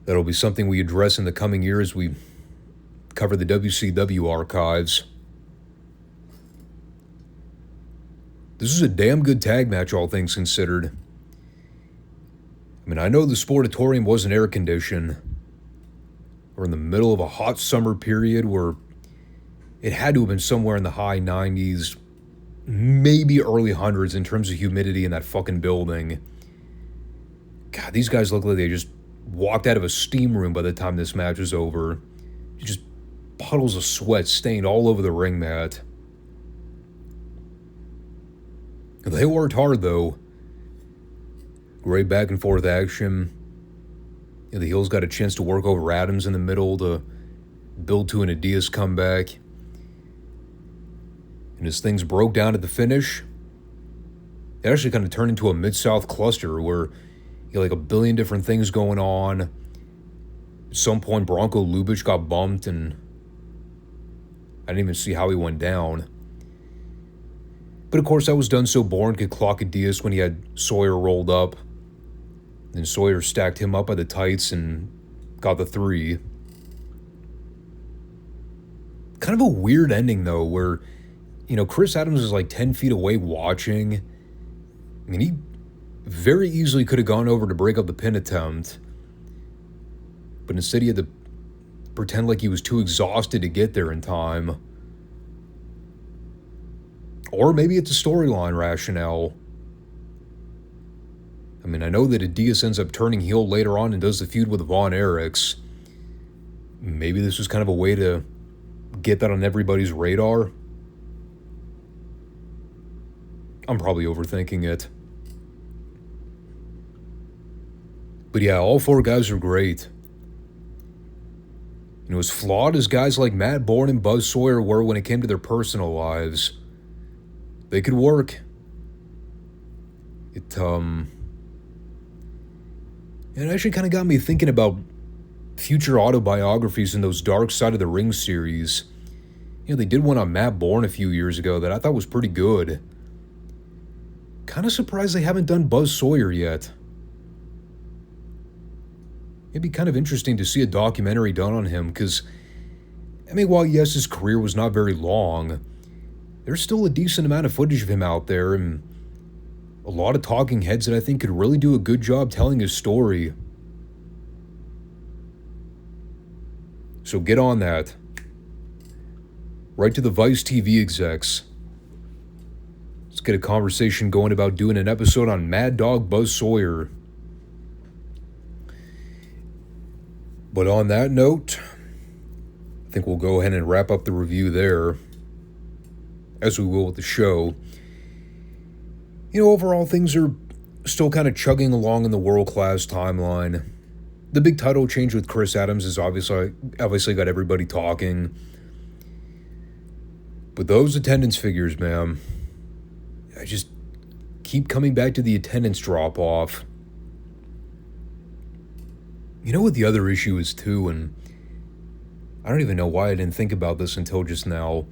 that'll be something we address in the coming year as we cover the WCW archives. This is a damn good tag match, all things considered. I mean, I know the Sportatorium wasn't air conditioned. We're in the middle of a hot summer period where it had to have been somewhere in the high 90s, maybe early hundreds in terms of humidity in that fucking building. God, these guys look like they just walked out of a steam room by the time this match was over. Just puddles of sweat stained all over the ring mat. They worked hard, though. Great back and forth action. The heels got a chance to work over Adams in the middle to build to an Adias comeback. And as things broke down at the finish, it actually kind of turned into a Mid-South cluster where you had like a billion different things going on. At some point, Bronco Lubitsch got bumped, and I didn't even see how he went down. But of course, that was done so Bourne could clock Adias when he had Sawyer rolled up. Then Sawyer stacked him up by the tights and got the 3. Kind of a weird ending, though, where, you know, Chris Adams is like 10 feet away watching. I mean, he very easily could have gone over to break up the pin attempt. But instead he had to pretend like he was too exhausted to get there in time. Or maybe it's a storyline rationale. I mean, I know that Adias ends up turning heel later on and does the feud with Von Erichs. Maybe this was kind of a way to get that on everybody's radar. I'm probably overthinking it. But yeah, all 4 guys are great. You know, as flawed as guys like Matt Bourne and Buzz Sawyer were when it came to their personal lives, they could work. It actually kind of got me thinking about future autobiographies in those Dark Side of the Ring series. You know, they did one on Matt Bourne a few years ago that I thought was pretty good. Kind of surprised they haven't done Buzz Sawyer yet. It'd be kind of interesting to see a documentary done on him, because, I mean, while yes, his career was not very long, there's still a decent amount of footage of him out there, and a lot of talking heads that I think could really do a good job telling his story. So get on that. Right to the Vice TV execs. Let's get a conversation going about doing an episode on Mad Dog Buzz Sawyer. But on that note, I think we'll go ahead and wrap up the review there, as we will with the show. You know, overall, things are still kind of chugging along in the world-class timeline. The big title change with Chris Adams has obviously got everybody talking. But those attendance figures, man, I just keep coming back to the attendance drop-off. You know what the other issue is too, and I don't even know why I didn't think about this until just now.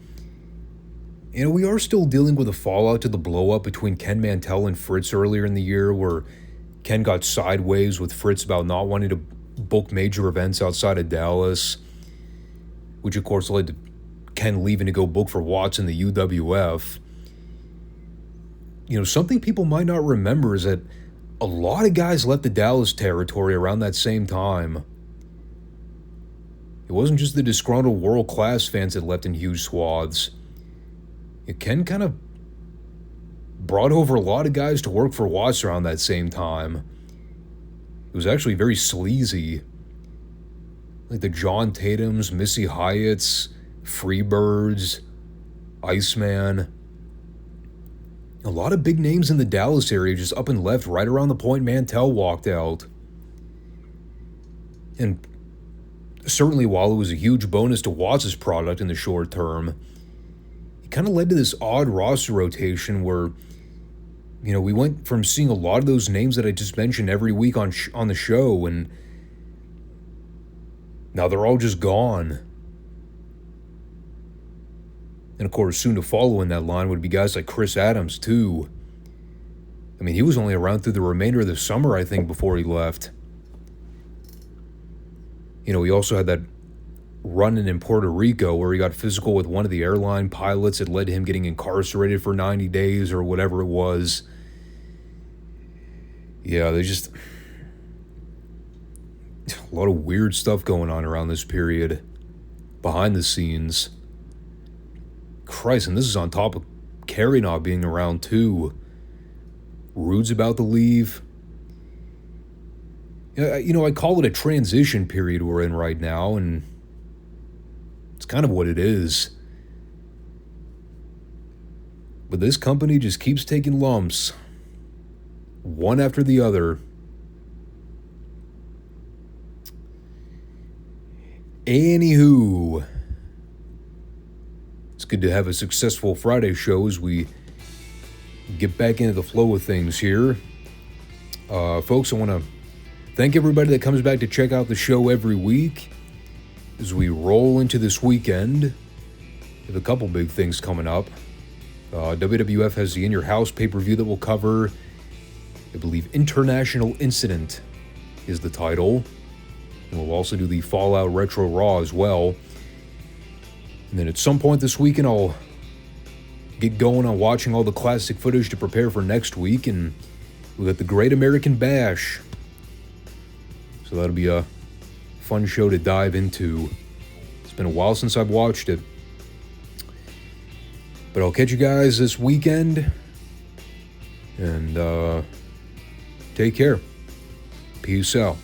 You know, we are still dealing with a fallout to the blow-up between Ken Mantell and Fritz earlier in the year, where Ken got sideways with Fritz about not wanting to book major events outside of Dallas, which of course led to Ken leaving to go book for Watts in the UWF. You know, something people might not remember is that a lot of guys left the Dallas territory around that same time. It wasn't just the disgruntled world-class fans that left in huge swaths. Ken kind of brought over a lot of guys to work for Watts around that same time. It was actually very sleazy. Like the John Tatums, Missy Hyatts, Freebirds, Iceman. A lot of big names in the Dallas area just up and left right around the point Mantell walked out. And certainly while it was a huge bonus to Watts' product in the short term, it kind of led to this odd roster rotation where, you know, we went from seeing a lot of those names that I just mentioned every week on the show, and now they're all just gone. And of course, soon to follow in that line would be guys like Chris Adams, too. I mean, he was only around through the remainder of the summer, I think, before he left. You know, he also had that run-in in Puerto Rico where he got physical with one of the airline pilots that led to him getting incarcerated for 90 days or whatever it was. Yeah, they just... a lot of weird stuff going on around this period. Behind the scenes. Christ, and this is on top of Kerry not being around too. Rude's about to leave. You know, I call it a transition period we're in right now, and it's kind of what it is. But this company just keeps taking lumps, one after the other. Anywho, it's good to have a successful Friday show as we get back into the flow of things here. Folks, I want to thank everybody that comes back to check out the show every week. As we roll into this weekend, we have a couple big things coming up. WWF has the In Your House pay-per-view that we'll cover. I believe International Incident is the title. And we'll also do the Fallout Retro Raw as well. And then at some point this weekend, I'll get going on watching all the classic footage to prepare for next week. And we'll get the Great American Bash. So that'll be a fun show to dive into. It's been a while since I've watched it. But I'll catch you guys this weekend. And take care. Peace out.